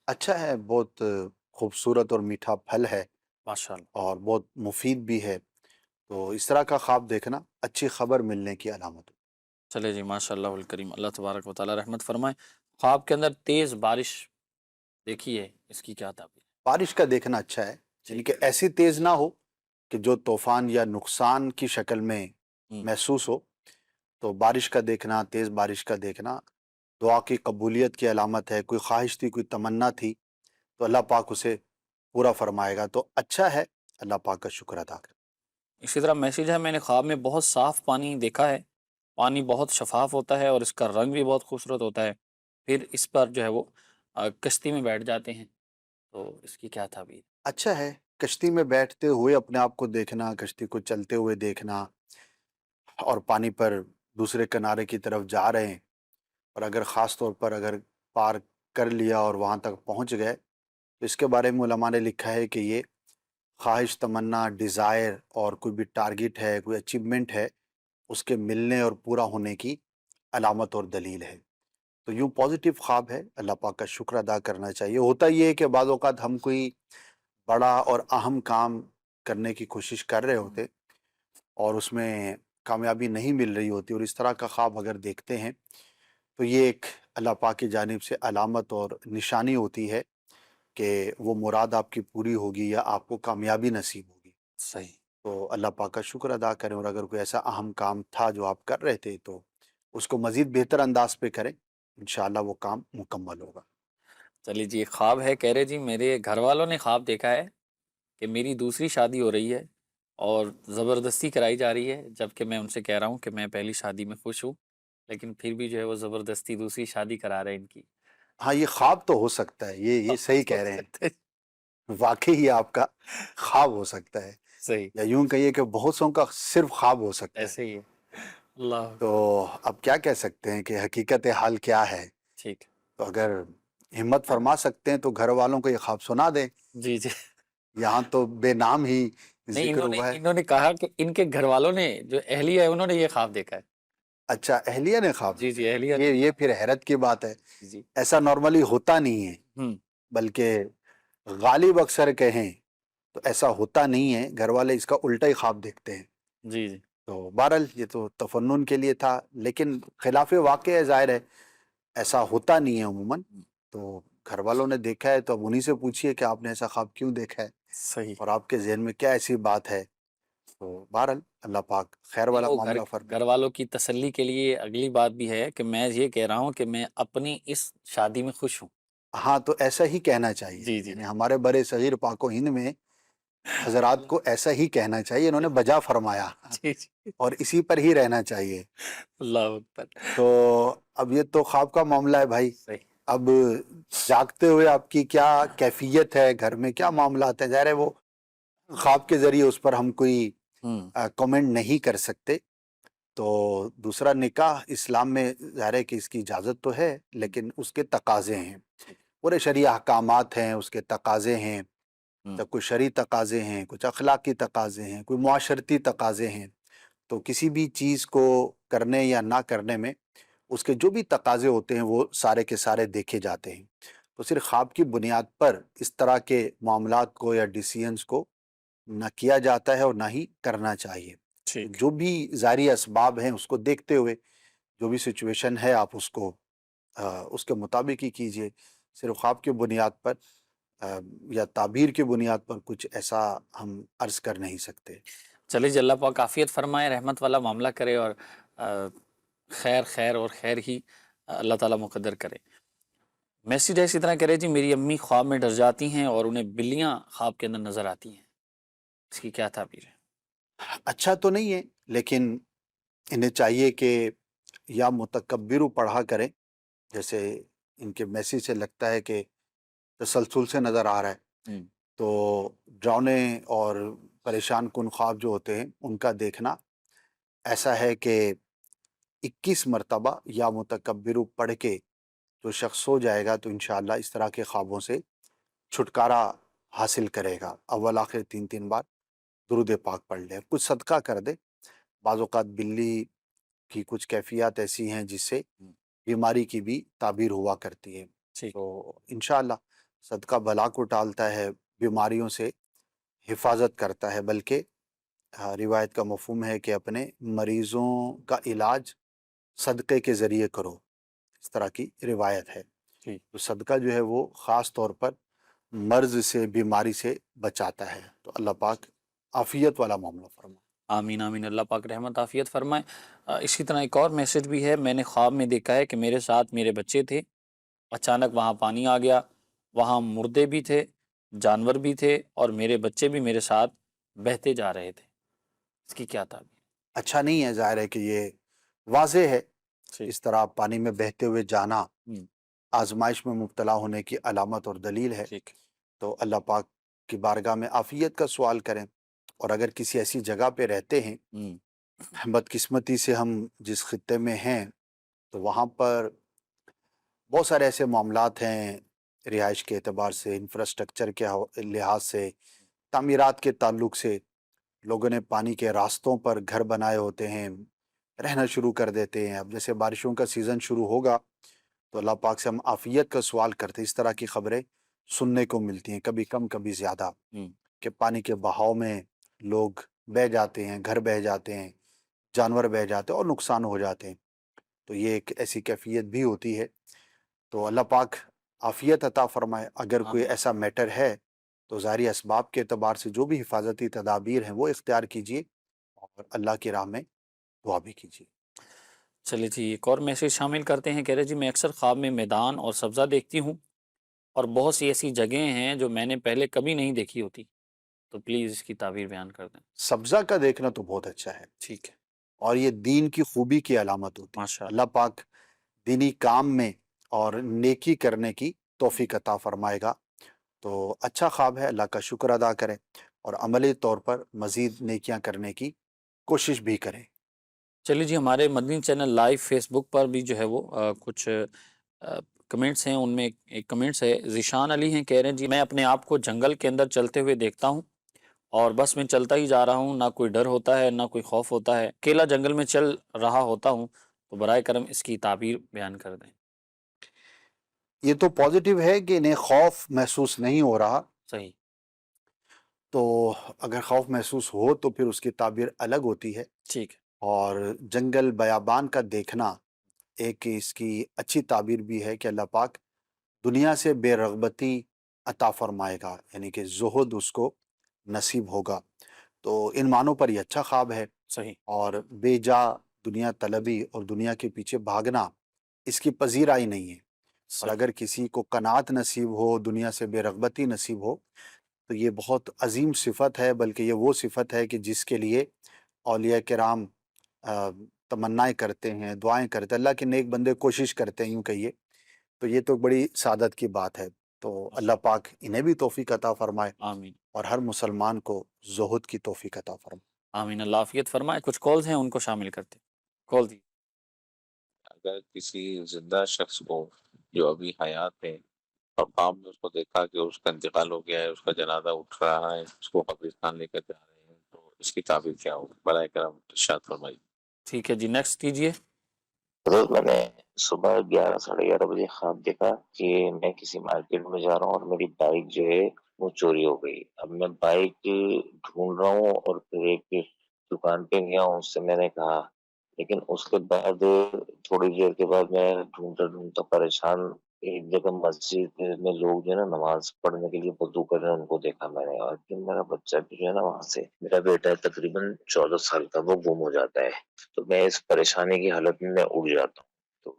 اچھا ہے، بہت خوبصورت اور میٹھا پھل ہے ماشاء اللہ۔ اور بہت مفید بھی ہے، تو اس طرح کا خواب دیکھنا اچھی خبر ملنے کی علامت ہے۔ چلے جی، ماشاء اللہ الکریم، اللہ تبارک و تعالیٰ رحمت فرمائے۔ خواب کے اندر تیز بارش دیکھی ہے، اس کی کیا تعبیر؟ بارش کا دیکھنا اچھا ہے، یعنی کہ ایسی تیز نہ ہو کہ جو طوفان یا نقصان کی شکل میں محسوس ہو۔ تو بارش کا دیکھنا، تیز بارش کا دیکھنا دعا کی قبولیت کی علامت ہے۔ کوئی خواہش تھی، کوئی تمنا تھی، تو اللہ پاک اسے پورا فرمائے گا، تو اچھا ہے، اللہ پاک کا شکر ادا کریں۔ اسی طرح میسیج ہے، میں نے خواب میں بہت صاف پانی دیکھا ہے، پانی بہت شفاف ہوتا ہے اور اس کا رنگ بھی بہت خوبصورت ہوتا ہے، پھر اس پر جو ہے وہ کشتی میں بیٹھ جاتے ہیں، تو اس کی کیا تعبیر؟ اچھا ہے، کشتی میں بیٹھتے ہوئے اپنے آپ کو دیکھنا، کشتی کو چلتے ہوئے دیکھنا، اور پانی پر دوسرے کنارے کی طرف جا رہے ہیں، اور اگر خاص طور پر اگر پار کر لیا اور وہاں تک پہنچ گئے، تو اس کے بارے میں علماء نے لکھا ہے کہ یہ خواہش، تمنا، ڈیزائر اور کوئی بھی ٹارگٹ ہے، کوئی اچیومنٹ ہے، اس کے ملنے اور پورا ہونے کی علامت اور دلیل ہے۔ تو یوں پازیٹیو خواب ہے، اللہ پاک کا شکر ادا کرنا چاہیے۔ ہوتا یہ ہے کہ بعض اوقات ہم کوئی بڑا اور اہم کام کرنے کی کوشش کر رہے ہوتے اور اس میں کامیابی نہیں مل رہی ہوتی، اور اس طرح کا خواب اگر دیکھتے ہیں تو یہ ایک اللہ پاک کی جانب سے علامت اور نشانی ہوتی ہے کہ وہ مراد آپ کی پوری ہوگی یا آپ کو کامیابی نصیب ہوگی۔ صحیح۔ تو اللہ پاک کا شکر ادا کریں، اور اگر کوئی ایسا اہم کام تھا جو آپ کر رہے تھے تو اس کو مزید بہتر انداز پہ کریں، انشاءاللہ وہ کام مکمل ہوگا۔ چلیے جی، ایک خواب ہے، کہہ رہے جی میرے گھر والوں نے خواب دیکھا ہے کہ میری دوسری شادی ہو رہی ہے اور زبردستی کرائی جا رہی ہے، جبکہ میں ان سے کہہ رہا ہوں کہ میں پہلی شادی میں خوش ہوں، لیکن پھر بھی جو ہے وہ زبردستی دوسری شادی کرا رہے ہیں ان کی۔ ہاں، یہ خواب تو ہو سکتا ہے، یہ صحیح کہہ رہے ہیں، واقعی یہ آپ کا خواب ہو سکتا ہے، صحیح، یا یوں کہیے کہ بہت سو کا صرف خواب ہو سکتا ہے۔ ایسے ہی ہے۔ اللہ، تو اب کیا کہہ سکتے ہیں کہ حقیقت حال کیا ہے؟ ٹھیک، تو اگر ہمت فرما سکتے ہیں تو گھر والوں کو یہ خواب سنا دیں۔ جی جی۔ یہاں تو بے نام ہی نہیں، ذکر ہوا ہے۔ انہوں نے کہا کہ ان کے گھر والوں نے، جو اہلیہ ہے انہوں نے یہ خواب دیکھا ہے۔ اچھا، اہلیہ نے خواب جی دیکھا؟ جی، اہلیہ نے، یہ پھر حیرت کی بات ہے، جی، ایسا نارملی ہوتا نہیں ہے، بلکہ غالب اکثر کہیں تو ایسا ہوتا نہیں ہے، گھر والے اس کا الٹا ہی خواب دیکھتے ہیں۔ جی جی، تو بہرحال یہ تو تفنن کے لیے تھا، لیکن خلاف واقع ہے، ظاہر ہے ایسا ہوتا نہیں ہے عموماً۔ تو گھر والوں نے دیکھا ہے تو اب انہی سے پوچھیے کہ آپ نے ایسا خواب کیوں دیکھا ہے، صحیح۔ اور آپ کے ذہن میں کیا ایسی بات ہے۔ تو بہرحال اللہ پاک خیر والا وہ معاملہ فرمائے۔ گھر والوں کی تسلی کے لیے اگلی بات بھی ہے کہ میں یہ کہہ رہا ہوں کہ میں اپنی اس شادی میں خوش ہوں۔ ہاں، تو ایسا ہی کہنا چاہیے، جی جی، یعنی ہمارے برے صغیر پاک و ہند میں حضرات کو ایسا ہی کہنا چاہیے، انہوں نے بجا فرمایا، جی جی، اور اسی پر ہی رہنا چاہیے۔ اللہ اکبر، تو اب یہ تو خواب کا معاملہ ہے بھائی، صحیح، اب جاگتے ہوئے آپ کی کیا کیفیت ہے، گھر میں کیا معاملات ہیں، ظاہر ہے وہ خواب کے ذریعے اس پر ہم کوئی کامنٹ نہیں کر سکتے۔ تو دوسرا نکاح اسلام میں ظاہر ہے کہ اس کی اجازت تو ہے، لیکن اس کے تقاضے ہیں، پورے شرعی احکامات ہیں، اس کے تقاضے ہیں، تو کچھ شرعی تقاضے ہیں، کچھ اخلاقی تقاضے ہیں، کوئی معاشرتی تقاضے ہیں۔ تو کسی بھی چیز کو کرنے یا نہ کرنے میں اس کے جو بھی تقاضے ہوتے ہیں وہ سارے کے سارے دیکھے جاتے ہیں۔ تو صرف خواب کی بنیاد پر اس طرح کے معاملات کو یا ڈیسیژنس کو نہ کیا جاتا ہے اور نہ ہی کرنا چاہیے۔ ٹھیک، جو بھی ظاہری اسباب ہیں اس کو دیکھتے ہوئے جو بھی سچویشن ہے آپ اس کو اس کے مطابق ہی کیجئے۔ صرف خواب کی بنیاد پر یا تعبیر کی بنیاد پر کچھ ایسا ہم عرض کر نہیں سکتے۔ چلیے جی، اللہ پاک عافیت فرمائے، رحمت والا معاملہ کرے، اور خیر خیر اور خیر ہی اللہ تعالیٰ مقدر کرے۔ میسیج اسی طرح کرے جی، میری امی خواب میں ڈر جاتی ہیں اور انہیں بلیاں خواب کے اندر نظر آتی ہیں، اس کی کیا تعبیر ہے؟ اچھا تو نہیں ہے، لیکن انہیں چاہیے کہ یا متکبر پڑھا کریں، جیسے ان کے میسیج سے لگتا ہے کہ تسلسل سے نظر آ رہا ہے، تو ڈراؤنے اور پریشان کن خواب جو ہوتے ہیں ان کا دیکھنا ایسا ہے کہ 21 مرتبہ یا متکبر پڑھ کے جو شخص سو جائے گا تو انشاءاللہ اس طرح کے خوابوں سے چھٹکارا حاصل کرے گا۔ اول آخر 3 بار درود پاک پڑھ لے، کچھ صدقہ کر دے۔ بعض اوقات بلی کی کچھ کیفیات ایسی ہیں جس سے بیماری کی بھی تعبیر ہوا کرتی ہے، ٹھیک، تو انشاءاللہ صدقہ بلا کو ٹالتا ہے، بیماریوں سے حفاظت کرتا ہے، بلکہ روایت کا مفہوم ہے کہ اپنے مریضوں کا علاج صدقے کے ذریعے کرو، اس طرح کی روایت ہے۔ ٹھیک، تو صدقہ جو ہے وہ خاص طور پر مرض سے، بیماری سے بچاتا ہے، تو اللہ پاک عافیت والا معاملہ فرمائے۔ آمین آمین، اللہ پاک رحمت عافیت فرمائے۔ اسی طرح ایک اور میسج بھی ہے، میں نے خواب میں دیکھا ہے کہ میرے ساتھ میرے بچے تھے، اچانک وہاں پانی آ گیا، وہاں مردے بھی تھے، جانور بھی تھے، اور میرے بچے بھی میرے ساتھ بہتے جا رہے تھے، اس کی کیا تعبیر؟ اچھا نہیں ہے، ظاہر ہے کہ یہ واضح ہے، ٹھیک، اس طرح پانی میں بہتے ہوئے جانا ہم، آزمائش میں مبتلا ہونے کی علامت اور دلیل ہے، ٹھیک، تو اللہ پاک کی بارگاہ میں عافیت کا سوال کریں۔ اور اگر کسی ایسی جگہ پہ رہتے ہیں، ہم، بدقسمتی سے ہم جس خطے میں ہیں تو وہاں پر بہت سارے ایسے معاملات ہیں، رہائش کے اعتبار سے، انفراسٹرکچر کے لحاظ سے، تعمیرات کے تعلق سے، لوگوں نے پانی کے راستوں پر گھر بنائے ہوتے ہیں، رہنا شروع کر دیتے ہیں۔ اب جیسے بارشوں کا سیزن شروع ہوگا تو اللہ پاک سے ہم عافیت کا سوال کرتے ہیں۔ اس طرح کی خبریں سننے کو ملتی ہیں، کبھی کم کبھی زیادہ، ہم، کہ پانی کے بہاؤ میں لوگ بہہ جاتے ہیں، گھر بہہ جاتے ہیں، جانور بہہ جاتے ہیں اور نقصان ہو جاتے ہیں، تو یہ ایک ایسی کیفیت بھی ہوتی ہے۔ تو اللہ پاک عافیت عطا فرمائے۔ اگر کوئی آمین۔ ایسا میٹر ہے تو ظاہری اسباب کے اعتبار سے جو بھی حفاظتی تدابیر ہیں وہ اختیار کیجیے، اور اللہ کی راہ میں دعا بھی کیجیے۔ چلیے جی، ایک اور میسج شامل کرتے ہیں، کہہ رہے جی، میں اکثر خواب میں میدان اور سبزہ دیکھتی ہوں، اور بہت سی ایسی جگہیں ہیں جو میں نے پہلے کبھی نہیں دیکھی ہوتی، تو پلیز اس کی تعبیر بیان کر دیں۔ سبزہ کا دیکھنا تو بہت اچھا ہے، ٹھیک ہے، اور یہ دین کی خوبی کی علامت ہوتی ہے۔ ماشاء اللہ، اللہ پاک دینی کام میں اور نیکی کرنے کی توفیق عطا فرمائے گا، تو اچھا خواب ہے، اللہ کا شکر ادا کریں اور عملی طور پر مزید نیکیاں کرنے کی کوشش بھی کریں۔ چلیے جی، ہمارے مدنی چینل لائیو فیس بک پر بھی جو ہے وہ کچھ کمنٹس ہیں، ان میں ایک کمنٹس ہے، ذیشان علی ہیں، کہہ رہے ہیں جی، میں اپنے آپ کو جنگل کے اندر چلتے ہوئے دیکھتا ہوں، اور بس میں چلتا ہی جا رہا ہوں، نہ کوئی ڈر ہوتا ہے، نہ کوئی خوف ہوتا ہے، اکیلا جنگل میں چل رہا ہوتا ہوں، تو برائے کرم اس کی تعبیر بیان کر دیں۔ یہ تو پازیٹیو ہے کہ انہیں خوف محسوس نہیں ہو رہا، صحیح، تو اگر خوف محسوس ہو تو پھر اس کی تعبیر الگ ہوتی ہے، ٹھیک ہے، اور جنگل بیابان کا دیکھنا ایک اس کی اچھی تعبیر بھی ہے کہ اللہ پاک دنیا سے بے رغبتی عطا فرمائے گا، یعنی کہ زہد اس کو نصیب ہوگا، تو ان معنوں پر یہ اچھا خواب ہے۔ صحیح، اور بے جا دنیا طلبی اور دنیا کے پیچھے بھاگنا اس کی پذیرائی نہیں ہے، اور صحیح، اگر کسی کو قناعت نصیب ہو، دنیا سے بے رغبتی نصیب ہو، تو یہ بہت عظیم صفت ہے، بلکہ یہ وہ صفت ہے کہ جس کے لیے اولیاء کرام تمنائیں کرتے ہیں، دعائیں کرتے ہیں، اللہ کے نیک بندے کوشش کرتے ہیں، یوں کہیے، تو یہ تو بڑی سعادت کی بات ہے۔ تو اللہ پاک انہیں بھی توفیق عطا فرمائے آمین اور ہر مسلمان کو زہد کی توفیق عطا فرمائے۔ آمین، اللہ عافیت فرمائے۔ کچھ کالز ہیں، ان کو شامل کرتے ہیں۔ کال دی۔ اگر کسی زندہ شخص کو جو ابھی حیات ہے اور خواب میں اس کو دیکھا کہ اس کا انتقال ہو گیا ہے، اس کا جنازہ اٹھ رہا ہے، اس کو قبرستان لے کر جا رہے ہیں، تو اس کی تعبیر کیا ہو؟ برائے کرم ارشاد فرمائیے۔ ٹھیک ہے جی، نیکسٹ کیجئے۔ حضرت میں نے صبح 11 ساڑھے 11 بجے خواب دیکھا کہ میں کسی مارکیٹ میں جا رہا ہوں اور میری بائک جو ہے وہ چوری ہو گئی۔ اب میں بائک ڈھونڈ رہا ہوں اور پھر ایک دکان پہ گیا ہوں، اس سے میں نے کہا، لیکن اس کے بعد تھوڑی دیر کے بعد میں ڈھونڈتا ڈھونڈتا پریشان ایک جگہ مسجد میں لوگ جو ہے نا نماز پڑھنے کے لیے وضو کر رہے ہیں، ان کو دیکھا میں نے، اور پھر میرا بچہ بھی جو ہے نا وہاں سے، میرا بیٹا ہے تقریباً 14 سال کا، وہ گم ہو جاتا ہے۔ تو میں اس پریشانی کی حالت میں اٹھ جاتا ہوں۔ تو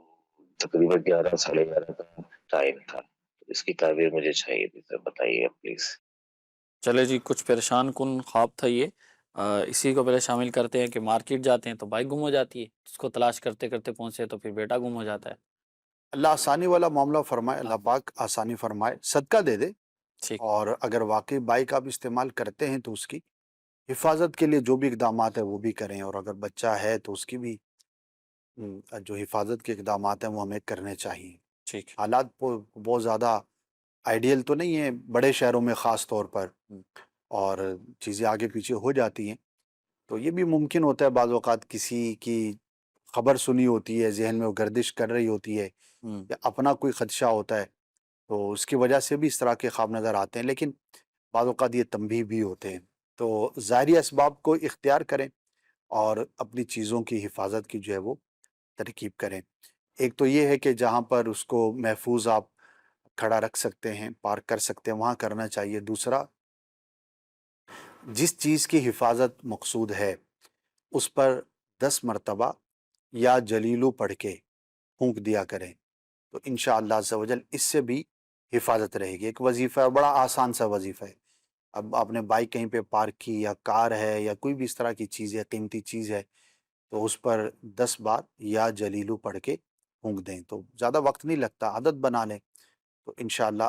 تقریباً 11 ساڑھے 11 کا ٹائم تھا، اس کی تعبیر مجھے چاہیے تھی، سر بتائیے پلیز۔ چلے جی، کچھ پریشان کن خواب تھا یہ۔ اسی کو پہلے شامل کرتے ہیں کہ مارکیٹ جاتے ہیں تو بائک گم ہو جاتی ہے، اس کو تلاش کرتے کرتے پہنچے تو پھر بیٹا گم ہو جاتا ہے۔ اللہ آسانی والا معاملہ فرمائے، اللہ پاک آسانی فرمائے، صدقہ دے دے۔ ٹھیک، اور اگر واقعی بائک آپ استعمال کرتے ہیں تو اس کی حفاظت کے لیے جو بھی اقدامات ہیں وہ بھی کریں، اور اگر بچہ ہے تو اس کی بھی جو حفاظت کے اقدامات ہیں وہ ہمیں کرنے چاہیے۔ ٹھیک، حالات بہت زیادہ آئیڈیل تو نہیں ہیں بڑے شہروں میں خاص طور پر، اور چیزیں آگے پیچھے ہو جاتی ہیں، تو یہ بھی ممکن ہوتا ہے بعض اوقات کسی کی خبر سنی ہوتی ہے، ذہن میں وہ گردش کر رہی ہوتی ہے، یا اپنا کوئی خدشہ ہوتا ہے، تو اس کی وجہ سے بھی اس طرح کے خواب نظر آتے ہیں، لیکن بعض اوقات یہ تنبیہ بھی ہوتے ہیں۔ تو ظاہری اسباب کو اختیار کریں اور اپنی چیزوں کی حفاظت کی جو ہے وہ ترکیب کریں۔ ایک تو یہ ہے کہ جہاں پر اس کو محفوظ آپ کھڑا رکھ سکتے ہیں، پارک کر سکتے ہیں، وہاں کرنا چاہیے۔ دوسرا، جس چیز کی حفاظت مقصود ہے اس پر 10 مرتبہ یا جلیلو پڑھ کے پھونک دیا کریں، تو انشاءاللہ عز و جل اس سے بھی حفاظت رہے گی۔ ایک وظیفہ ہے، بڑا آسان سا وظیفہ ہے۔ اب آپ نے بائک کہیں پہ پارک کی، یا کار ہے، یا کوئی بھی اس طرح کی چیز ہے، قیمتی چیز ہے، تو اس پر 10 بار یا جلیلو پڑھ کے پھونک دیں، تو زیادہ وقت نہیں لگتا، عادت بنا لیں، تو انشاءاللہ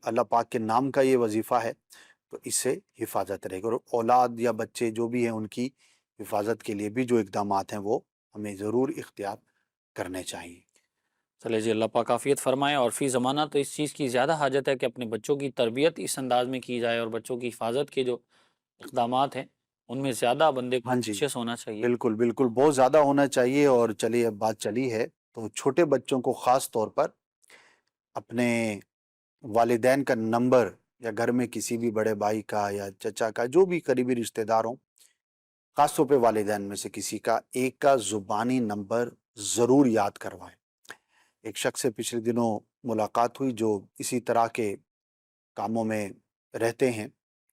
اللہ پاک کے نام کا یہ وظیفہ ہے، تو اس سے حفاظت رہے گی۔ اور اولاد یا بچے جو بھی ہیں ان کی حفاظت کے لیے بھی جو اقدامات ہیں وہ ہمیں ضرور اختیار کرنے چاہیے۔ چلے جی، اللہ پاک عافیت فرمائے۔ اور فی زمانہ تو اس چیز کی زیادہ حاجت ہے کہ اپنے بچوں کی تربیت اس انداز میں کی جائے، اور بچوں کی حفاظت کے جو اقدامات ہیں ان میں زیادہ بندے کو ہاں جی، کانشیس ہونا چاہیے۔ بالکل بالکل، بہت زیادہ ہونا چاہیے۔ اور چلیے اب بات چلی ہے تو چھوٹے بچوں کو خاص طور پر اپنے والدین کا نمبر، یا گھر میں کسی بھی بڑے بھائی کا یا چچا کا، جو بھی قریبی رشتہ دار ہوں، خاص طور پہ والدین میں سے کسی کا ایک کا زبانی نمبر ضرور یاد کروائیں۔ ایک شخص سے پچھلے دنوں ملاقات ہوئی جو اسی طرح کے کاموں میں رہتے ہیں،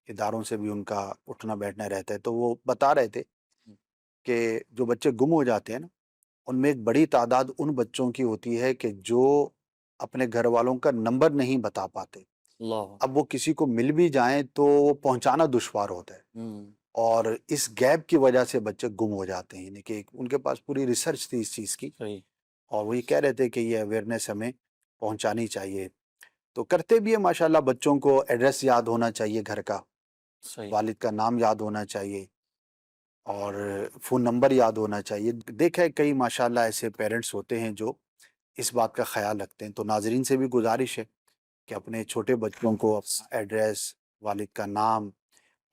اداروں سے بھی ان کا اٹھنا بیٹھنا رہتا ہے، تو وہ بتا رہے تھے کہ جو بچے گم ہو جاتے ہیں نا، ان میں ایک بڑی تعداد ان بچوں کی ہوتی ہے کہ جو اپنے گھر والوں کا نمبر نہیں بتا پاتے۔ اللہ، اب وہ کسی کو مل بھی جائیں تو وہ پہنچانا دشوار ہوتا ہے، اور اس گیپ کی وجہ سے بچے گم ہو جاتے ہیں، یعنی کہ ان کے پاس پوری ریسرچ تھی اس چیز کی، صحیح، اور وہ یہ کہہ رہے تھے کہ یہ اویئرنیس ہمیں پہنچانی چاہیے۔ تو کرتے بھی ہیں ماشاءاللہ، بچوں کو ایڈریس یاد ہونا چاہیے گھر کا، صحیح، والد کا نام یاد ہونا چاہیے، اور فون نمبر یاد ہونا چاہیے۔ دیکھیں کئی ماشاءاللہ ایسے پیرنٹس ہوتے ہیں جو اس بات کا خیال رکھتے ہیں۔ تو ناظرین سے بھی گزارش ہے کہ اپنے چھوٹے بچوں کو اپنا ایڈریس، والد کا نام،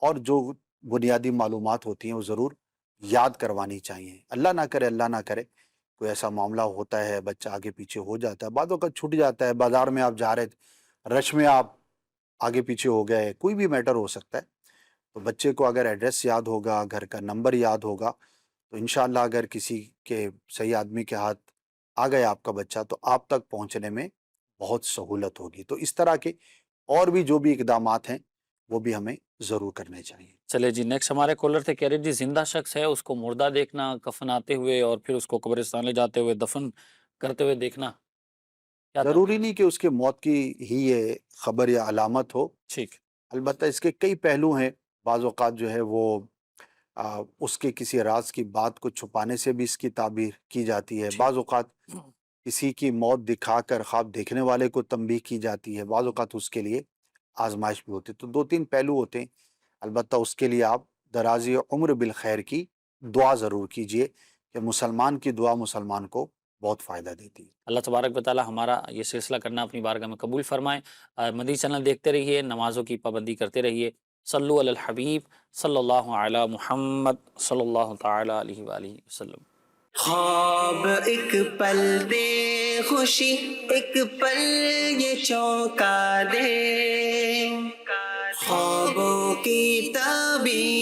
اور جو بنیادی معلومات ہوتی ہیں وہ ضرور یاد کروانی چاہیے۔ اللہ نہ کرے کوئی ایسا معاملہ ہوتا ہے، بچہ آگے پیچھے ہو جاتا ہے، بعض اوقات چھٹ جاتا ہے، بازار میں آپ جا رہے تھے، رش میں آپ آگے پیچھے ہو گئے، کوئی بھی میٹر ہو سکتا ہے، تو بچے کو اگر ایڈریس یاد ہوگا، گھر کا نمبر یاد ہوگا، تو انشاءاللہ اگر کسی کے صحیح آدمی کے ہاتھ آ گیا آپ کا بچہ، تو آپ تک پہنچنے میں بہت سہولت ہوگی۔ تو اس طرح کے اور بھی جو بھی اقدامات ہیں وہ بھی ہمیں ضرور کرنے چاہیے۔ چلے جی، نیکسٹ ہمارے کالر تھے، کہہ رہے جی زندہ شخص ہے، اس کو مردہ دیکھنا، کفناتے ہوئے اور پھر اس کو قبرستان لے جاتے ہوئے دفن کرتے ہوئے دیکھنا، کیا ضروری نہیں کہ اس کے موت کی ہی یہ خبر یا علامت ہو، ٹھیک، البتہ اس کے کئی پہلو ہیں۔ بعض اوقات جو ہے وہ اس کے کسی راز کی بات کو چھپانے سے بھی اس کی تعبیر کی جاتی ہے، بعض اوقات کسی کی موت دکھا کر خواب دیکھنے والے کو تنبیہ کی جاتی ہے، بعض اوقات اس کے لیے آزمائش بھی ہوتی ہے۔ تو 2-3 پہلو ہوتے ہیں، البتہ اس کے لیے آپ درازی عمر بالخیر کی دعا ضرور کیجئے، کہ مسلمان کی دعا مسلمان کو بہت فائدہ دیتی ہے۔ اللہ تبارک و تعالی ہمارا یہ سلسلہ کرنا اپنی بارگاہ میں قبول فرمائے۔ مدنی چینل دیکھتے رہیے، نمازوں کی پابندی کرتے رہیے۔ صلو علی الحبیب صلی اللہ علی محمد صلی اللہ تعالی علیہ وآلہ وسلم۔ خواب ایک پل دے خوشی ایک پل یہ چونکا دے خوابوں کی تعبیر